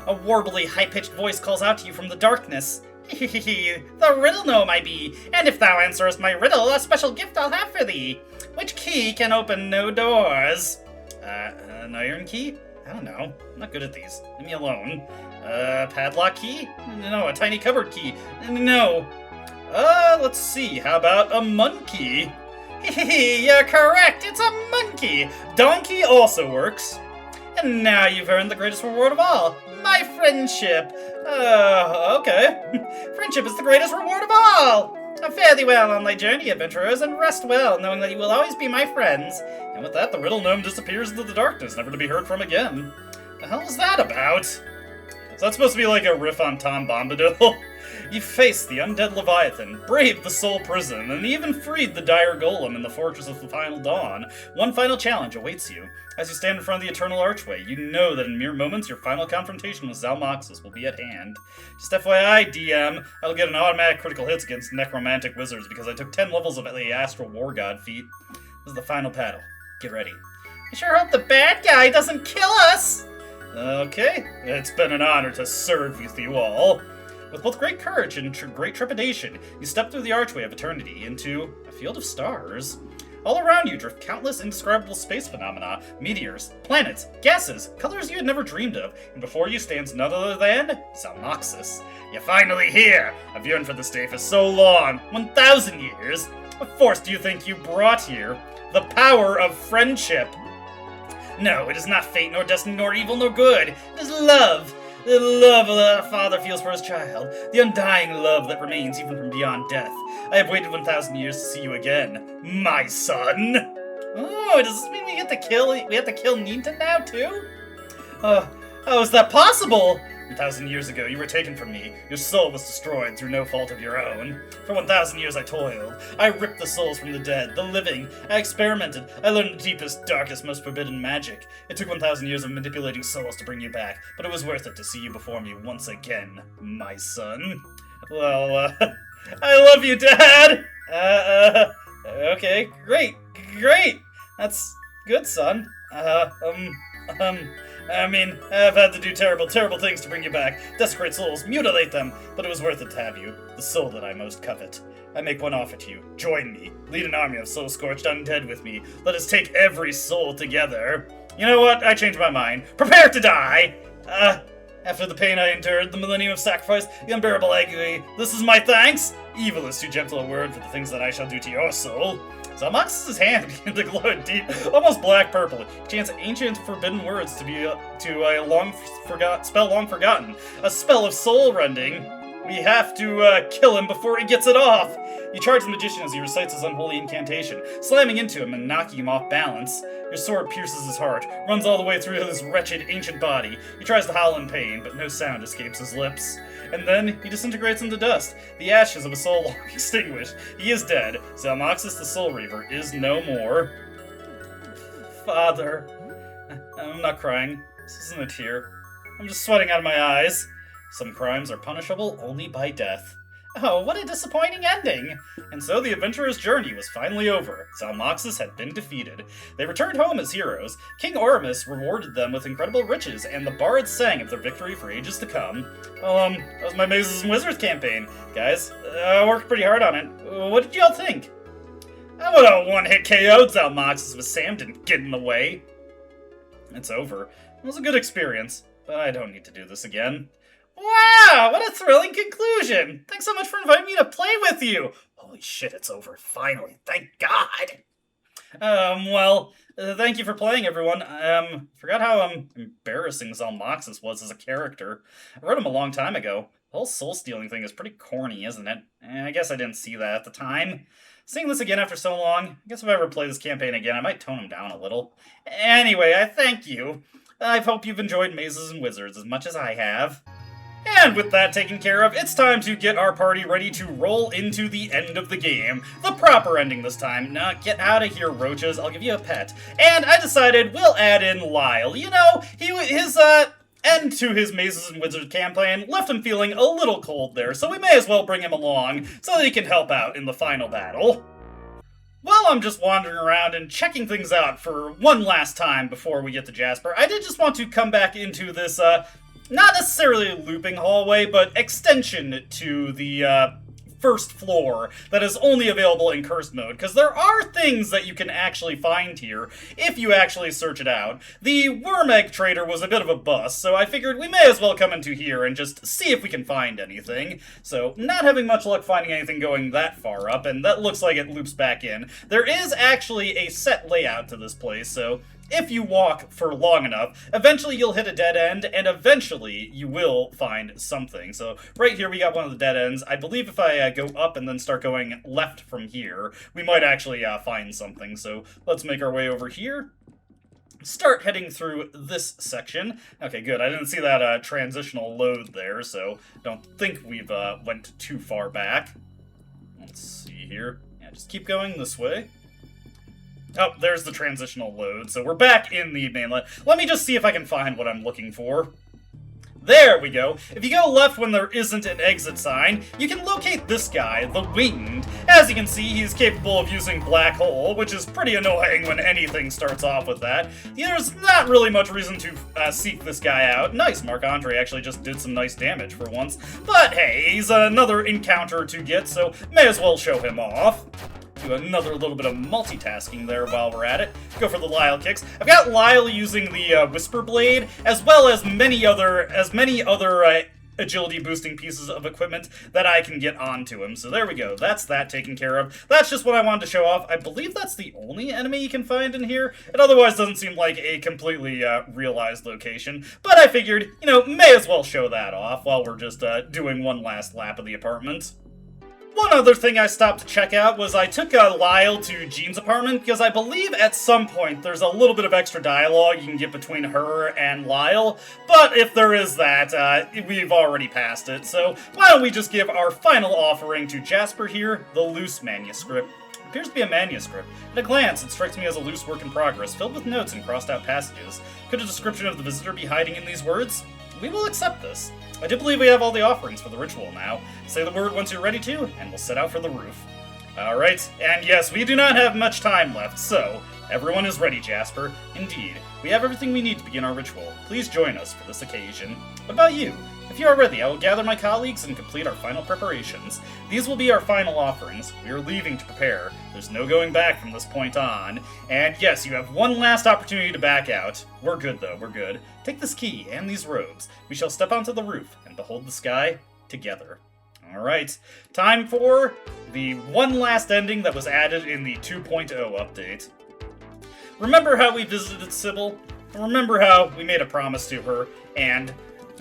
A warbly, high-pitched voice calls out to you from the darkness. Hehehe, the riddle gnome I be, and if thou answerest my riddle, a special gift I'll have for thee. Which key can open no doors? An iron key? I don't know. I'm not good at these. Leave me alone. Padlock key? No, a tiny cupboard key. No. Let's see. How about a monkey? Hehehe, you're correct. It's a monkey. Donkey also works. And now you've earned the greatest reward of all, my friendship. Okay. Friendship is the greatest reward of all. Fare thee well on thy journey, adventurers, and rest well, knowing that you will always be my friends. And with that, the riddle gnome disappears into the darkness, never to be heard from again. The hell is that about? Is that supposed to be like a riff on Tom Bombadil? You faced the undead Leviathan, braved the Soul Prison, and even freed the dire golem in the Fortress of the Final Dawn. One final challenge awaits you. As you stand in front of the Eternal Archway, you know that in mere moments your final confrontation with Zalmoxis will be at hand. Just FYI, DM, I'll get an automatic critical hits against necromantic wizards because I took 10 levels of the Astral War God feat. This is the final battle. Get ready. I sure hope the bad guy doesn't kill us! Okay, it's been an honor to serve with you all. With both great courage and great trepidation, you step through the archway of eternity into a field of stars. All around you drift countless indescribable space phenomena, meteors, planets, gases, colors you had never dreamed of, and before you stands none other than Zalmoxis. You're finally here! I've yearned for this day for so long, 1,000 years! What force do you think you brought here? The power of friendship! No, it is not fate, nor destiny, nor evil, nor good. It is love! The love that a father feels for his child. The undying love that remains even from beyond death. I have waited 1,000 years to see you again, my son. Oh, does this mean we have to kill Ninta now, too? How is that possible? 1,000 years ago, you were taken from me. Your soul was destroyed through no fault of your own. For 1,000 years I toiled. I ripped the souls from the dead, the living. I experimented. I learned the deepest, darkest, most forbidden magic. It took 1,000 years of manipulating souls to bring you back, but it was worth it to see you before me once again, my son. Well, I love you, Dad! Okay, great. That's good, son. I mean, I've had to do terrible, terrible things to bring you back. Desecrate souls, mutilate them, but it was worth it to have you. The soul that I most covet. I make one offer to you. Join me. Lead an army of soul-scorched undead with me. Let us take every soul together. You know what? I changed my mind. Prepare to die! After the pain I endured, the millennium of sacrifice, the unbearable agony, this is my thanks! Evil is too gentle a word for the things that I shall do to your soul. Zalmoxis' hand began to glow deep, almost black-purple. He chants ancient forbidden words to be a spell long forgotten. A spell of soul-rending. We have to kill him before he gets it off. You charge the magician as he recites his unholy incantation, slamming into him and knocking him off balance. Your sword pierces his heart, runs all the way through his wretched ancient body. He tries to howl in pain, but no sound escapes his lips. And then he disintegrates into dust, the ashes of a soul long extinguished. He is dead. Zalmoxis the Soul Reaver is no more. Father. I'm not crying. This isn't a tear. I'm just sweating out of my eyes. Some crimes are punishable only by death. Oh, what a disappointing ending! And so the adventurer's journey was finally over. Zalmoxis had been defeated. They returned home as heroes. King Oramus rewarded them with incredible riches, and the bards sang of their victory for ages to come. Well, that was my Mazes and Wizards campaign. Guys, I worked pretty hard on it. What did y'all think? I would have one-hit KO'd Zalmoxis if Sam didn't get in the way. It's over. It was a good experience, but I don't need to do this again. Wow, what a thrilling conclusion! Thanks so much for inviting me to play with you! Holy shit, it's over, finally, thank God! Thank you for playing, everyone. Forgot how, embarrassing Zalmoxis was as a character. I wrote him a long time ago. The whole soul-stealing thing is pretty corny, isn't it? I guess I didn't see that at the time. Seeing this again after so long, I guess if I ever play this campaign again, I might tone him down a little. Anyway, I thank you. I hope you've enjoyed Mazes and Wizards as much as I have. And with that taken care of, it's time to get our party ready to roll into the end of the game. The proper ending this time. Now, get out of here, roaches. I'll give you a pet. And I decided we'll add in Lyle. You know, his end to his Mazes and Wizards campaign left him feeling a little cold there, so we may as well bring him along so that he can help out in the final battle. While I'm just wandering around and checking things out for one last time before we get to Jasper, I did just want to come back into this, not necessarily a looping hallway, but extension to the first floor that is only available in cursed mode, because there are things that you can actually find here if you actually search it out. The worm egg trader was a bit of a bust, so I figured we may as well come into here and just see if we can find anything. So, not having much luck finding anything going that far up, and that looks like it loops back in. There is actually a set layout to this place, so if you walk for long enough, eventually you'll hit a dead end, and eventually you will find something. So right here we got one of the dead ends. I believe if I go up and then start going left from here, we might actually find something. So let's make our way over here. Start heading through this section. Okay, good. I didn't see that transitional load there, so don't think we've went too far back. Let's see here. Yeah, just keep going this way. Oh, there's the transitional load, so we're back in the mainland. Let me just see if I can find what I'm looking for. There we go. If you go left when there isn't an exit sign, you can locate this guy, the Winged. As you can see, he's capable of using Black Hole, which is pretty annoying when anything starts off with that. There's not really much reason to seek this guy out. Nice, Marc-Andre actually just did some nice damage for once. But hey, he's another encounter to get, so may as well show him off. Do another little bit of multitasking there while we're at it. Go for the Lyle kicks. I've got Lyle using the Whisper Blade, as well as many other agility boosting pieces of equipment that I can get onto him. So there we go. That's that taken care of. That's just what I wanted to show off. I believe that's the only enemy you can find in here. It otherwise doesn't seem like a completely realized location. But I figured, you know, may as well show that off while we're just doing one last lap of the apartment. One other thing I stopped to check out was I took Lyle to Jean's apartment because I believe at some point there's a little bit of extra dialogue you can get between her and Lyle, but if there is that, we've already passed it, so why don't we just give our final offering to Jasper here, the loose manuscript. It appears to be a manuscript. At a glance, it strikes me as a loose work in progress, filled with notes and crossed out passages. Could a description of the visitor be hiding in these words? We will accept this. I do believe we have all the offerings for the ritual now. Say the word once you're ready to, and we'll set out for the roof. Alright, and yes, we do not have much time left, so everyone is ready, Jasper. Indeed, we have everything we need to begin our ritual. Please join us for this occasion. What about you? If you are ready, I will gather my colleagues and complete our final preparations. These will be our final offerings. We are leaving to prepare. There's no going back from this point on. And yes, you have one last opportunity to back out. We're good, though. We're good. Take this key and these robes. We shall step onto the roof and behold the sky together. Alright, time for the one last ending that was added in the 2.0 update. Remember how we visited Sybil? Remember how we made a promise to her, and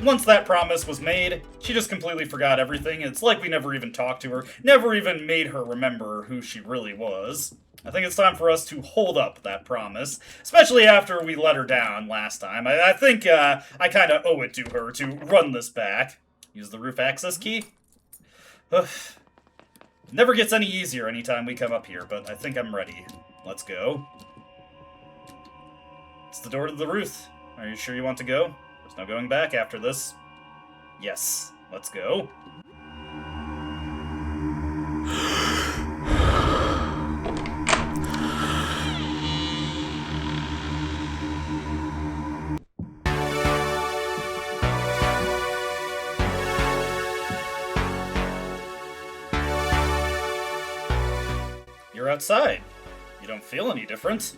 once that promise was made, she just completely forgot everything. It's like we never even talked to her, never even made her remember who she really was. I think it's time for us to hold up that promise, especially after we let her down last time. I think I kind of owe it to her to run this back. Use the roof access key. Ugh. Never gets any easier anytime we come up here, but I think I'm ready. Let's go. It's the door to the roof. Are you sure you want to go? There's no going back after this. Yes, let's go. You're outside. You don't feel any different.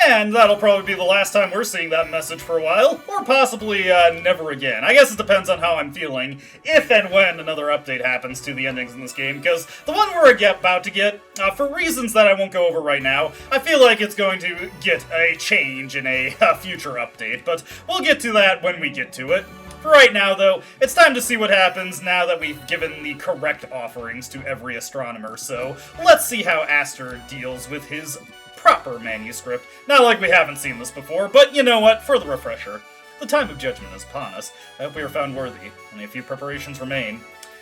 And that'll probably be the last time we're seeing that message for a while, or possibly never again. I guess it depends on how I'm feeling, if and when another update happens to the endings in this game, because the one we're about to get, for reasons that I won't go over right now, I feel like it's going to get a change in a future update, but we'll get to that when we get to it. For right now, though, it's time to see what happens now that we've given the correct offerings to every astronomer, so let's see how Aster deals with his proper manuscript. Not like we haven't seen this before, but you know what, for the refresher. The time of judgment is upon us. I hope we are found worthy. Only a few preparations remain.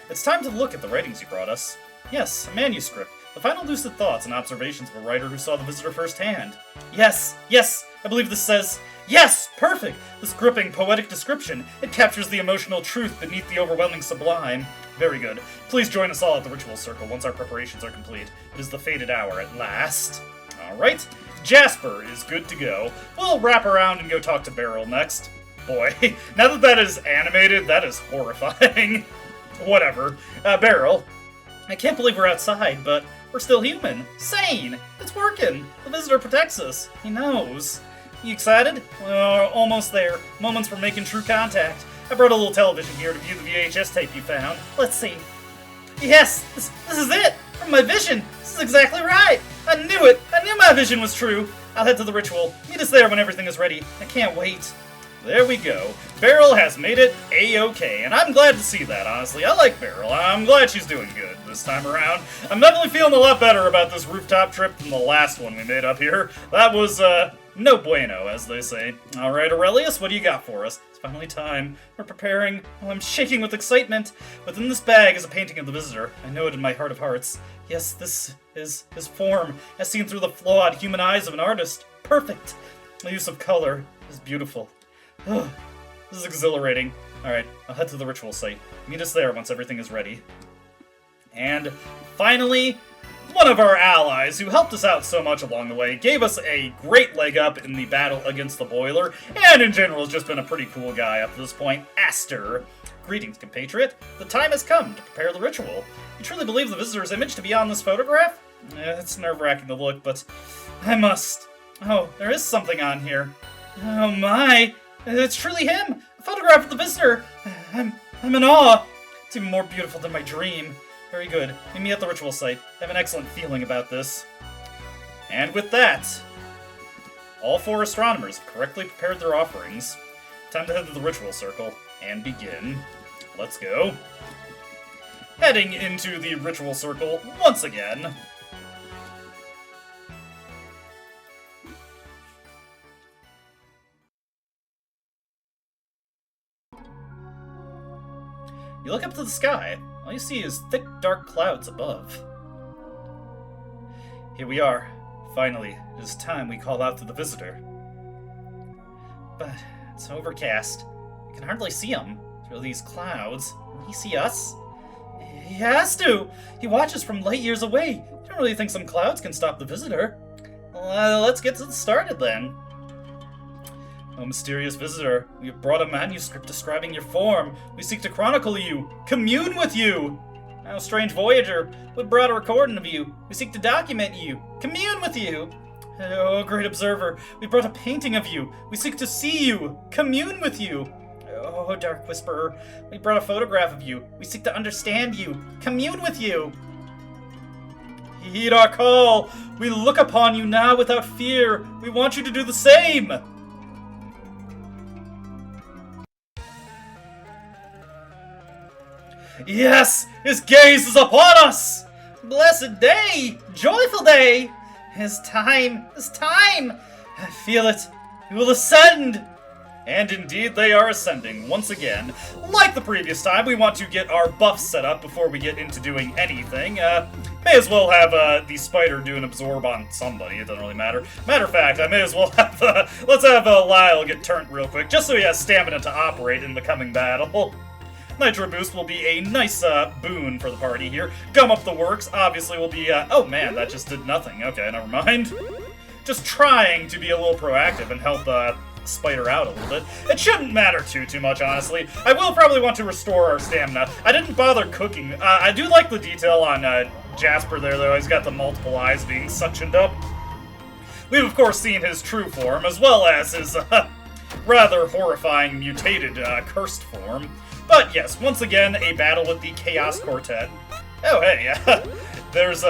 It's time to look at the writings you brought us. Yes, a manuscript. The final lucid thoughts and observations of a writer who saw the visitor firsthand. Yes, I believe this says... Yes! Perfect! This gripping, poetic description. It captures the emotional truth beneath the overwhelming sublime. Very good. Please join us all at the ritual circle once our preparations are complete. It is the fated hour at last. Alright, Jasper is good to go. We'll wrap around and go talk to Beryl next. Boy, now that that is animated, that is horrifying. Whatever. Beryl, I can't believe we're outside, but we're still human. Sane! It's working! The visitor protects us. He knows. You excited? We're almost there. Moments for making true contact. I brought a little television here to view the VHS tape you found. Let's see. Yes! This is it! From my vision! This is exactly right! I knew it! I knew my vision was true! I'll head to the ritual. Meet us there when everything is ready. I can't wait. There we go. Beryl has made it A-OK, and I'm glad to see that, honestly. I like Beryl. I'm glad she's doing good this time around. I'm definitely feeling a lot better about this rooftop trip than the last one we made up here. That was, no bueno, as they say. Alright, Aurelius, what do you got for us? It's finally time. We're preparing. Oh, I'm shaking with excitement. Within this bag is a painting of the visitor. I know it in my heart of hearts. Yes, this is his form, as seen through the flawed human eyes of an artist. Perfect. The use of color is beautiful. This is exhilarating. Alright, I'll head to the ritual site. Meet us there once everything is ready. And finally, one of our allies who helped us out so much along the way, gave us a great leg up in the battle against the boiler, and in general has just been a pretty cool guy up to this point, Aster. Greetings, compatriot. The time has come to prepare the ritual. You truly believe the visitor's image to be on this photograph? It's nerve-wracking to look, but I must. Oh, there is something on here. Oh my! It's truly him! A photograph of the visitor! I'm in awe! It's even more beautiful than my dream. Very good. Meet me at the ritual site. I have an excellent feeling about this. And with that, all 4 astronomers have correctly prepared their offerings. Time to head to the ritual circle and begin. Let's go. heading into the ritual circle once again. You look up to the sky. All you see is thick, dark clouds above. Here we are. Finally, it is time we call out to the visitor. But it's overcast. I can hardly see him through these clouds. Will he see us? He has to! He watches from light years away. I don't really think some clouds can stop the visitor. Well, let's get started then. Oh, mysterious visitor, we have brought a manuscript describing your form. We seek to chronicle you, commune with you. Oh, strange voyager, we brought a recording of you. We seek to document you, commune with you. Oh, great observer, we brought a painting of you. We seek to see you, commune with you. Oh, dark whisperer, we brought a photograph of you. We seek to understand you, commune with you. Heed our call. We look upon you now without fear. We want you to do the same. Yes! His gaze is upon us! Blessed day! Joyful day! His time! His time! I feel it! We will ascend! And indeed they are ascending, once again. Like the previous time, we want to get our buffs set up before we get into doing anything. May as well have the spider do an absorb on somebody, it doesn't really matter. Matter of fact, I may as well have, let's have Lyle get turned real quick, just so he has stamina to operate in the coming battle. Nitro Boost will be a nice boon for the party here. Gum Up the Works obviously will be, oh man, that just did nothing. Okay, never mind. Just trying to be a little proactive and help Spider out a little bit. It shouldn't matter too much, honestly. I will probably want to restore our stamina. I didn't bother cooking. I do like the detail on Jasper there, though. He's got the multiple eyes being suctioned up. We've, of course, seen his true form, as well as his rather horrifying mutated cursed form. But yes, once again, a battle with the Chaos Quartet. Oh, hey, there's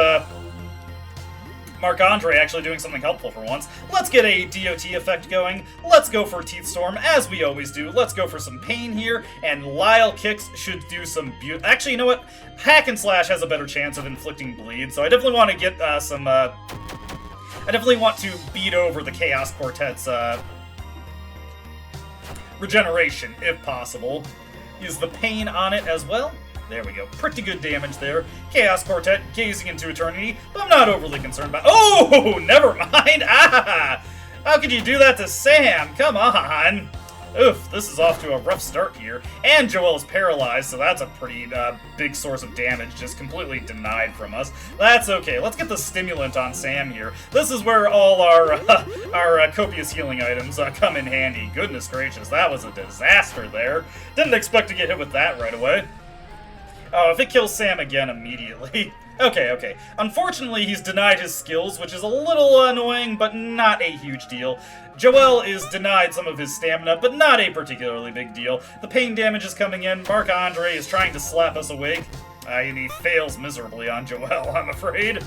Marc-Andre actually doing something helpful for once. Let's get a DOT effect going. Let's go for Teeth Storm, as we always do. Let's go for some pain here, and Lyle Kicks should do some Actually, you know what? Hack and Slash has a better chance of inflicting bleed, so I definitely want to get some, I definitely want to beat over the Chaos Quartet's, regeneration, if possible. Use the pain on it as well. There we go. Pretty good damage there. Chaos Quartet gazing into eternity, but I'm not overly concerned about— Oh! Never mind! Ah! How could you do that to Sam? Come on! Oof, this is off to a rough start here. And Joel is paralyzed, so that's a pretty big source of damage, just completely denied from us. That's okay. Let's get the stimulant on Sam here. This is where all our copious healing items come in handy. Goodness gracious, that was a disaster there. Didn't expect to get hit with that right away. Oh, if it kills Sam again immediately. Okay. Unfortunately, he's denied his skills, which is a little annoying, but not a huge deal. Joel is denied some of his stamina, but not a particularly big deal. The pain damage is coming in. Marc-Andre is trying to slap us awake, and he fails miserably on Joel, I'm afraid.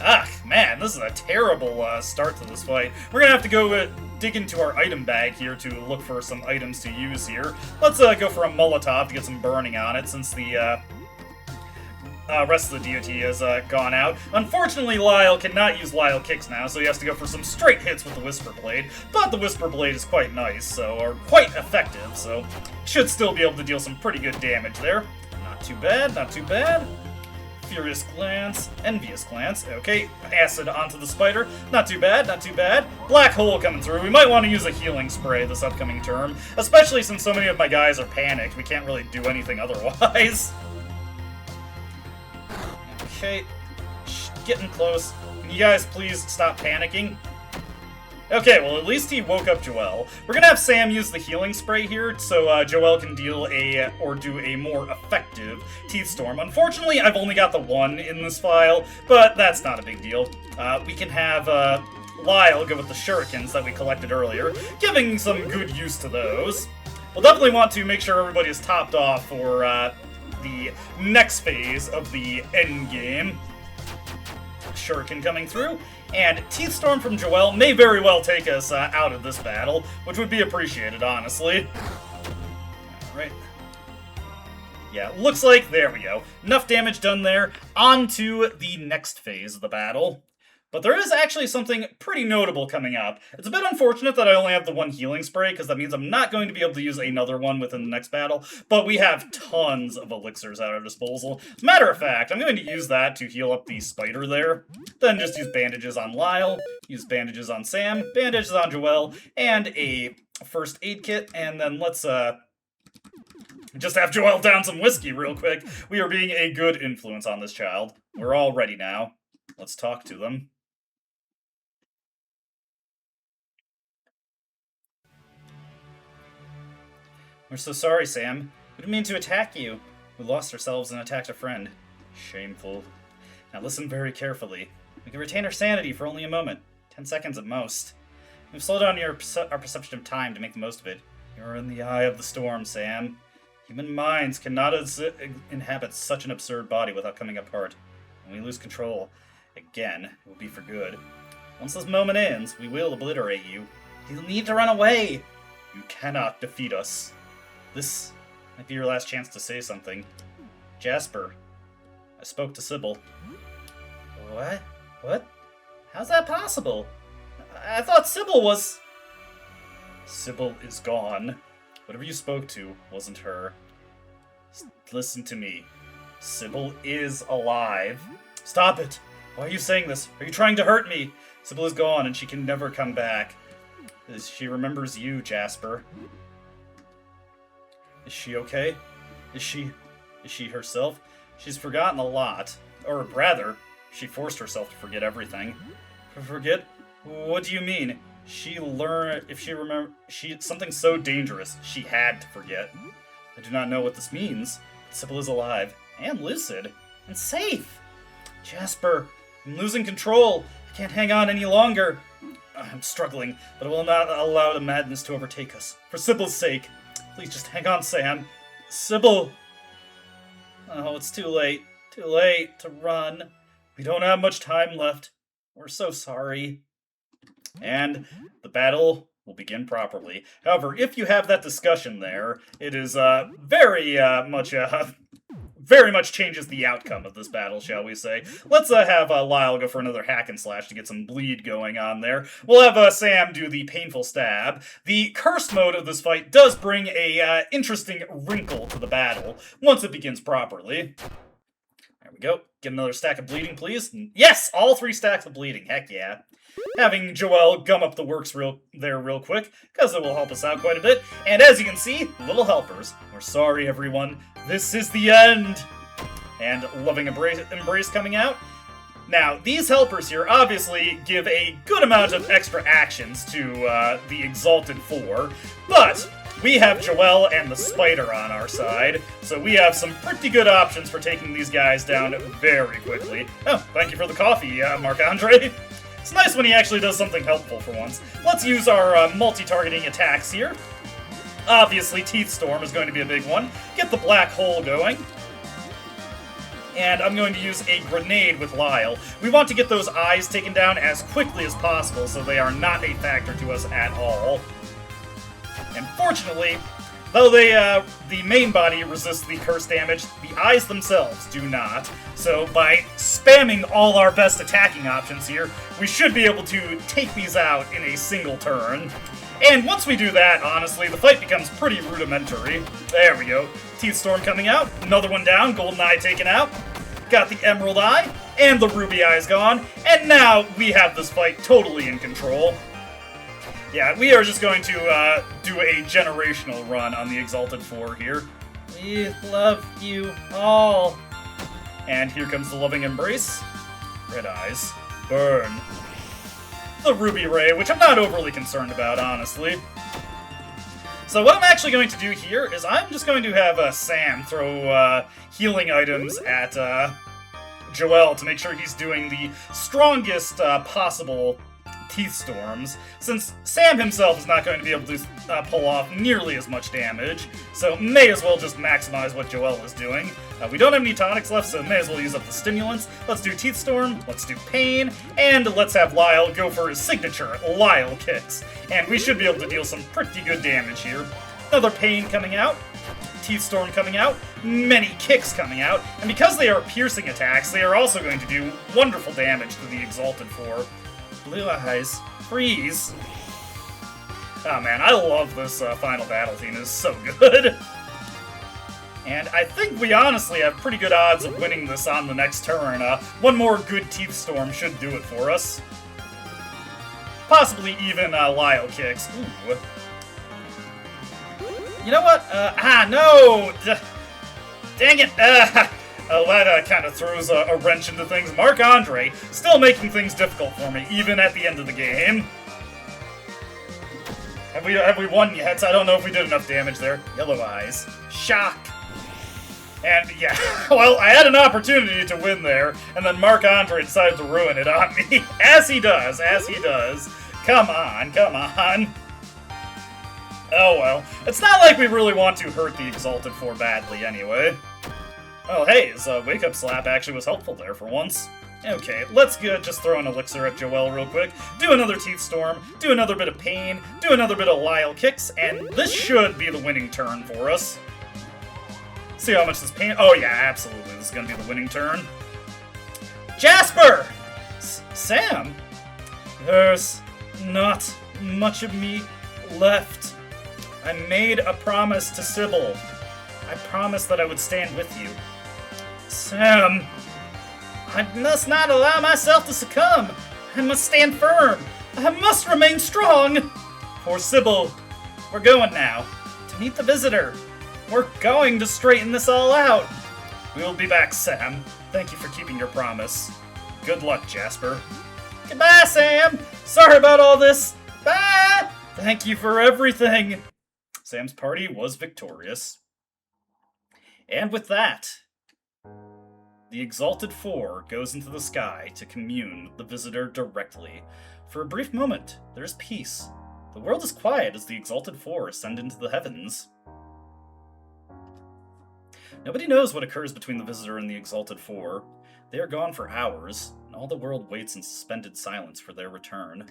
Ah, man, this is a terrible start to this fight. We're gonna have to go dig into our item bag here to look for some items to use here. Let's go for a Molotov to get some burning on it, since the rest of the DOT has gone out. Unfortunately, Lyle cannot use Lyle Kicks now, so he has to go for some straight hits with the Whisper Blade. But the Whisper Blade is quite nice, or quite effective, so should still be able to deal some pretty good damage there. Not too bad. Furious Glance, Envious Glance. Okay, Acid onto the Spider. Not too bad. Black Hole coming through. We might want to use a healing spray this upcoming term, especially since so many of my guys are panicked. We can't really do anything otherwise. Okay, getting close. Can you guys please stop panicking? Okay, well, at least he woke up Joel. We're gonna have Sam use the healing spray here, so Joel can deal do a more effective Teeth Storm. Unfortunately, I've only got the one in this file, but that's not a big deal. We can have Lyle go with the shurikens that we collected earlier, giving some good use to those. We'll definitely want to make sure everybody is topped off for the next phase of the end game. Shuriken coming through, and Teeth Storm from Joel may very well take us out of this battle, which would be appreciated, honestly. Alright. Yeah, looks like, there we go. Enough damage done there. On to the next phase of the battle. But there is actually something pretty notable coming up. It's a bit unfortunate that I only have the one healing spray, because that means I'm not going to be able to use another one within the next battle, but we have tons of elixirs at our disposal. Matter of fact, I'm going to use that to heal up the spider there, then just use bandages on Lyle, use bandages on Sam, bandages on Joelle, and a first aid kit, and then let's just have Joelle down some whiskey real quick. We are being a good influence on this child. We're all ready now. Let's talk to them. We're so sorry, Sam. We didn't mean to attack you. We lost ourselves and attacked a friend. Shameful. Now listen very carefully. We can retain our sanity for only a moment. 10 seconds at most. We've slowed down our perception of time to make the most of it. You're in the eye of the storm, Sam. Human minds cannot inhabit such an absurd body without coming apart. When we lose control, again, it will be for good. Once this moment ends, we will obliterate you. You'll need to run away! You cannot defeat us. This might be your last chance to say something. Jasper, I spoke to Sybil. What? What? How's that possible? I thought Sybil was... Sybil is gone. Whatever you spoke to wasn't her. Listen to me. Sybil is alive. Stop it! Why are you saying this? Are you trying to hurt me? Sybil is gone and she can never come back. She remembers you, Jasper. Is she okay? Is she herself? She's forgotten a lot. Or rather, she forced herself to forget everything. Forget? What do you mean? Something so dangerous, she had to forget. I do not know what this means. Sybil is alive, and lucid, and safe. Jasper, I'm losing control. I can't hang on any longer. I'm struggling, but I will not allow the madness to overtake us. For Sybil's sake. Please just hang on, Sam. Sybil! Oh, it's too late. Too late to run. We don't have much time left. We're so sorry. And the battle will begin properly. However, if you have that discussion there, it is very much changes the outcome of this battle, shall we say. Let's have Lyle go for another hack and slash to get some bleed going on there. We'll have Sam do the painful stab. The curse mode of this fight does bring a interesting wrinkle to the battle once it begins properly. There we go. Get another stack of bleeding, please. Yes! All 3 stacks of bleeding. Heck yeah. Having Joelle gum up the works real quick, because it will help us out quite a bit. And as you can see, little helpers. We're sorry, everyone. This is the end! And loving embrace coming out. Now, these helpers here obviously give a good amount of extra actions to the Exalted Four, but we have Joelle and the Spider on our side, so we have some pretty good options for taking these guys down very quickly. Oh, thank you for the coffee, Marc-Andre. It's nice when he actually does something helpful for once. Let's use our multi-targeting attacks here. Obviously, Teeth Storm is going to be a big one. Get the black hole going. And I'm going to use a grenade with Lyle. We want to get those eyes taken down as quickly as possible so they are not a factor to us at all. And fortunately, though the main body resists the curse damage, the eyes themselves do not. So by spamming all our best attacking options here, we should be able to take these out in a single turn. And once we do that, honestly, the fight becomes pretty rudimentary. There we go. Teeth Storm coming out. Another one down. Golden Eye taken out. Got the Emerald Eye. And the Ruby Eye's gone. And now we have this fight totally in control. Yeah, we are just going to do a generational run on the Exalted Four here. We love you all. And here comes the loving embrace. Red Eyes. Burn. The Ruby Ray, which I'm not overly concerned about, honestly. So what I'm actually going to do here is I'm just going to have Sam throw healing items at Joelle to make sure he's doing the strongest possible Teeth Storms, since Sam himself is not going to be able to pull off nearly as much damage, so may as well just maximize what Joelle is doing. We don't have any tonics left, so may as well use up the stimulants. Let's do Teeth Storm, let's do Pain, and let's have Lyle go for his signature Lyle Kicks. And we should be able to deal some pretty good damage here. Another Pain coming out, Teeth Storm coming out, many kicks coming out, and because they are piercing attacks, they are also going to do wonderful damage to the Exalted Four. Blue Eyes, freeze. Oh man, I love this final battle team. It's so good. And I think we honestly have pretty good odds of winning this on the next turn. One more good Teeth Storm should do it for us. Possibly even Lyle kicks. Ooh. You know what? No! Dang it! That kind of throws a wrench into things. Marc-Andre still making things difficult for me, even at the end of the game. Have we won yet? I don't know if we did enough damage there. Yellow Eyes. Shock! And yeah, well, I had an opportunity to win there, and then Marc-Andre decided to ruin it on me. As he does. Come on. Oh well. It's not like we really want to hurt the Exalted Four badly anyway. Oh hey, his wake-up slap actually was helpful there for once. Okay, let's just throw an elixir at Joel real quick, do another Teeth Storm, do another bit of pain, do another bit of Lyle kicks, and this should be the winning turn for us. See how much this pain... Oh yeah, absolutely, this is gonna be the winning turn. Jasper! Sam? There's not much of me left. I made a promise to Sybil. I promised that I would stand with you. Sam, I must not allow myself to succumb. I must stand firm. I must remain strong. For Sybil, we're going now to meet the visitor. We're going to straighten this all out. We'll be back, Sam. Thank you for keeping your promise. Good luck, Jasper. Goodbye, Sam. Sorry about all this. Bye. Thank you for everything. Sam's party was victorious. And with that, the Exalted Four goes into the sky to commune with the visitor directly. For a brief moment, there is peace. The world is quiet as the Exalted Four ascend into the heavens. Nobody knows what occurs between the visitor and the Exalted Four. They are gone for hours, and all the world waits in suspended silence for their return.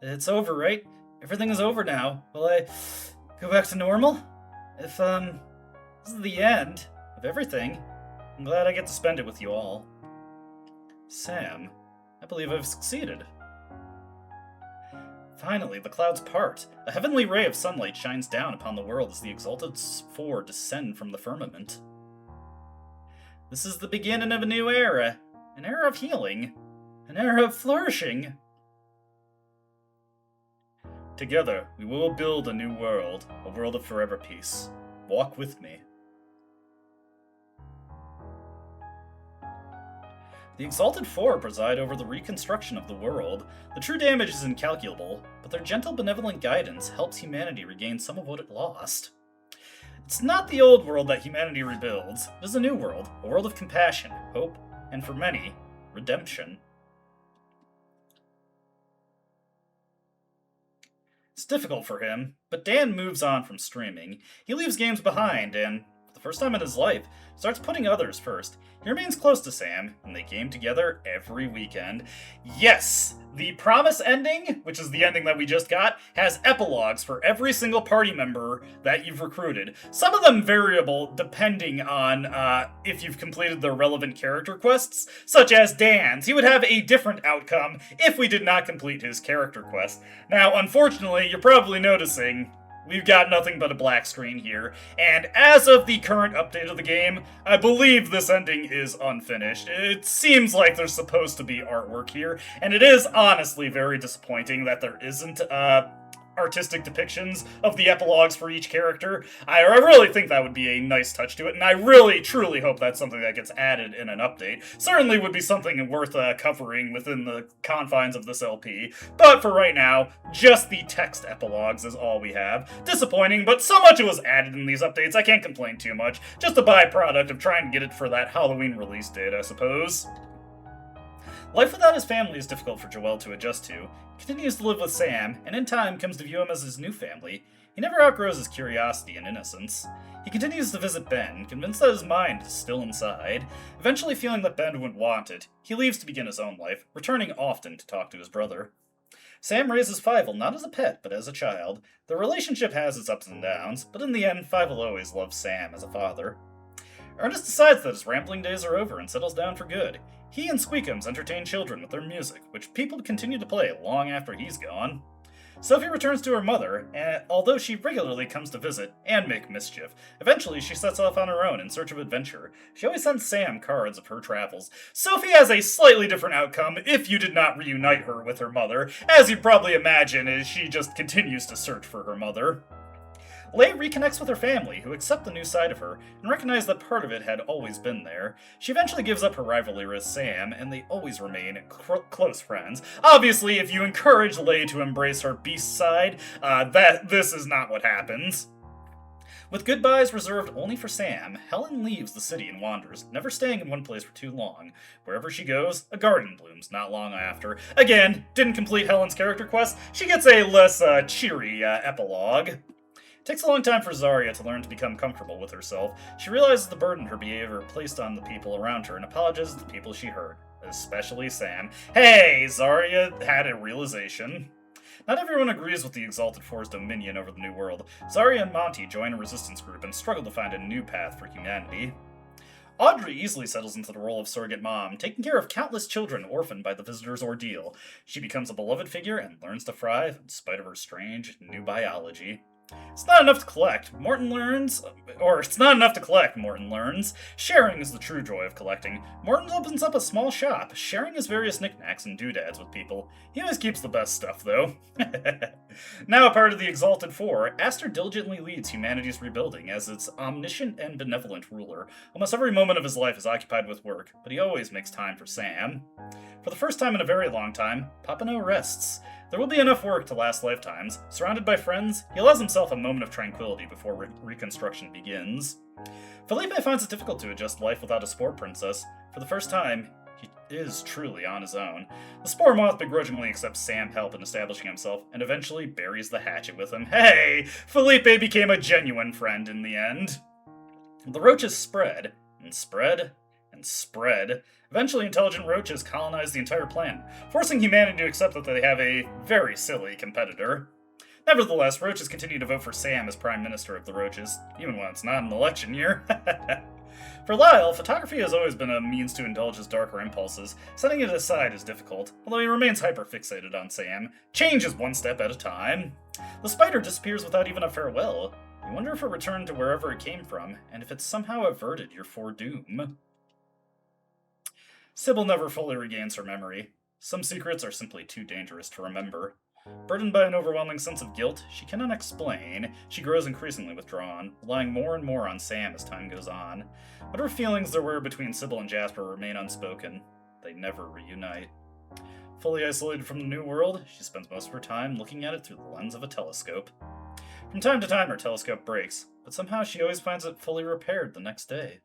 It's over, right? Everything is over now. Will I go back to normal? If, this is the end of everything, I'm glad I get to spend it with you all. Sam, I believe I've succeeded. Finally, the clouds part. A heavenly ray of sunlight shines down upon the world as the Exalted Four descend from the firmament. This is the beginning of a new era. An era of healing. An era of flourishing. Together, we will build a new world, a world of forever peace. Walk with me. The Exalted Four preside over the reconstruction of the world. The true damage is incalculable, but their gentle, benevolent guidance helps humanity regain some of what it lost. It's not the old world that humanity rebuilds. It is a new world, a world of compassion, hope, and for many, redemption. It's difficult for him, but Dan moves on from streaming. He leaves games behind and, for the first time in his life, starts putting others first. He remains close to Sam, and they game together every weekend. Yes! The Promise ending, which is the ending that we just got, has epilogues for every single party member that you've recruited. Some of them variable depending on if you've completed their relevant character quests, such as Dan's. He would have a different outcome if we did not complete his character quest. Now, unfortunately, you're probably noticing we've got nothing but a black screen here, and as of the current update of the game, I believe this ending is unfinished. It seems like there's supposed to be artwork here, and it is honestly very disappointing that there isn't artistic depictions of the epilogues for each character. I really think that would be a nice touch to it, and I really, truly hope that's something that gets added in an update. Certainly would be something worth covering within the confines of this LP, but for right now, just the text epilogues is all we have. Disappointing, but so much was added in these updates, I can't complain too much. Just a byproduct of trying to get it for that Halloween release date, I suppose. Life without his family is difficult for Joel to adjust to. He continues to live with Sam, and in time comes to view him as his new family. He never outgrows his curiosity and innocence. He continues to visit Ben, convinced that his mind is still inside. Eventually feeling that Ben wouldn't want it, he leaves to begin his own life, returning often to talk to his brother. Sam raises Fievel not as a pet, but as a child. The relationship has its ups and downs, but in the end, Fievel always loves Sam as a father. Ernest decides that his rambling days are over and settles down for good. He and Squeakums entertain children with their music, which people continue to play long after he's gone. Sophie returns to her mother, and although she regularly comes to visit and make mischief, eventually she sets off on her own in search of adventure. She always sends Sam cards of her travels. Sophie has a slightly different outcome if you did not reunite her with her mother, as you probably imagine, as she just continues to search for her mother. Leigh reconnects with her family, who accept the new side of her, and recognize that part of it had always been there. She eventually gives up her rivalry with Sam, and they always remain close friends. Obviously, if you encourage Leigh to embrace her beast side, this is not what happens. With goodbyes reserved only for Sam, Helen leaves the city and wanders, never staying in one place for too long. Wherever she goes, a garden blooms not long after. Again, didn't complete Helen's character quest. She gets a less cheery epilogue. It takes a long time for Zarya to learn to become comfortable with herself. She realizes the burden her behavior placed on the people around her and apologizes to the people she hurt, especially Sam. Hey, Zarya had a realization. Not everyone agrees with the Exalted Four's dominion over the New World. Zarya and Monty join a resistance group and struggle to find a new path for humanity. Audrey easily settles into the role of surrogate mom, taking care of countless children orphaned by the Visitor's ordeal. She becomes a beloved figure and learns to thrive in spite of her strange new biology. It's not enough to collect, Morton learns. Sharing is the true joy of collecting. Morton opens up a small shop, sharing his various knickknacks and doodads with people. He always keeps the best stuff, though. Now a part of the Exalted Four, Aster diligently leads humanity's rebuilding as its omniscient and benevolent ruler. Almost every moment of his life is occupied with work, but he always makes time for Sam. For the first time in a very long time, Papineau rests. There will be enough work to last lifetimes. Surrounded by friends, he allows himself a moment of tranquility before reconstruction begins. Felipe finds it difficult to adjust life without a spore princess. For the first time, he is truly on his own. The spore moth begrudgingly accepts Sam's help in establishing himself, and eventually buries the hatchet with him. Hey! Felipe became a genuine friend in the end. The roaches spread, and spread, and spread. Eventually, intelligent roaches colonize the entire planet, forcing humanity to accept that they have a very silly competitor. Nevertheless, roaches continue to vote for Sam as Prime Minister of the Roaches, even when it's not an election year. For Lyle, photography has always been a means to indulge his darker impulses. Setting it aside is difficult, although he remains hyper-fixated on Sam. Change is one step at a time. The spider disappears without even a farewell. You wonder if it returned to wherever it came from, and if it somehow averted your foredoom. Sybil never fully regains her memory. Some secrets are simply too dangerous to remember. Burdened by an overwhelming sense of guilt she cannot explain, she grows increasingly withdrawn, relying more and more on Sam as time goes on. Whatever feelings there were between Sybil and Jasper remain unspoken. They never reunite. Fully isolated from the New World, she spends most of her time looking at it through the lens of a telescope. From time to time her telescope breaks, but somehow she always finds it fully repaired the next day.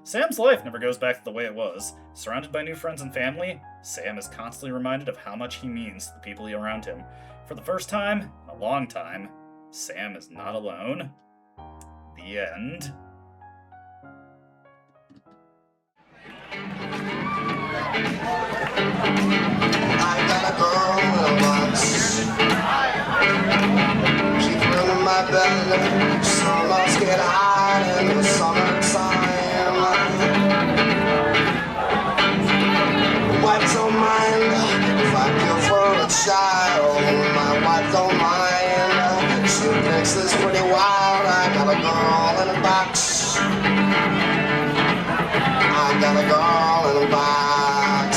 Sam's life never goes back to the way it was. Surrounded by new friends and family, Sam is constantly reminded of how much he means to the people around him. For the first time in a long time, Sam is not alone. The end. I got a girl in a box. She flew in my bed. Some of us get high in the summertime. Wife don't mind if I kill for a child. My wife don't mind. She thinks this pretty wild. I got a girl in a box. I got a girl in a box.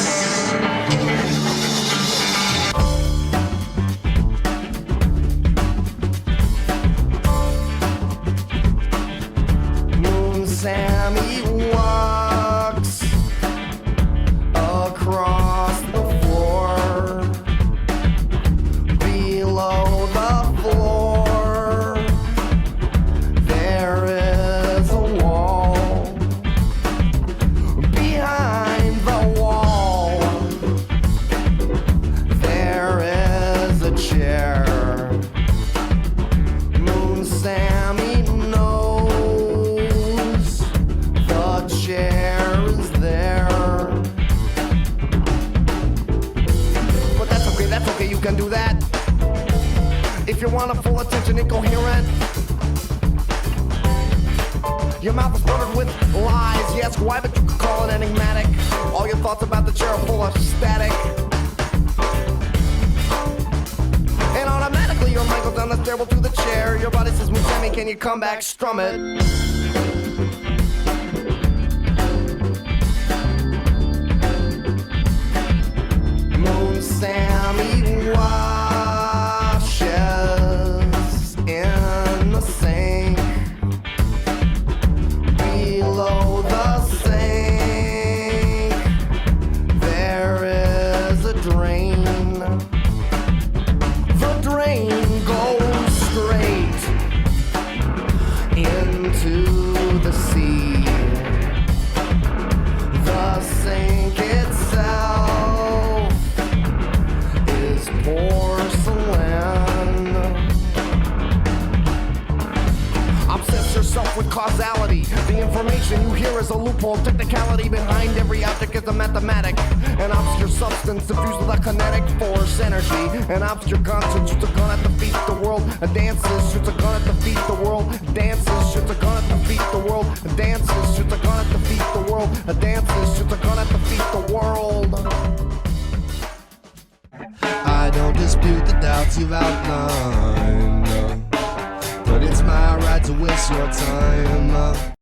can do that. If you want a full attention incoherent, your mouth is buttered with lies. You ask why, but you could call it enigmatic. All your thoughts about the chair are full of static. And automatically your mind goes down the stairwell to the chair. Your body says, "Well, Sammy, can you come back, strum it?" Moon Sammy washes in the sink. Below the sink there is a drain. The drain goes straight into the sea. The sink itself is porcelain. Obsess yourself with causality. The information you hear is a loophole. Technicality behind every object is a mathematic. An obscure substance diffused with a kinetic force energy. An obscure concept shoots a gun at defeat the world. A dances shoots a gun at defeat the world. Dances shoots a gun at defeat the world. Dances shoots a gun at defeat the world. Dances shoots a gun at defeat the world. I don't dispute the doubts you've outlined, but it's my right to waste your time.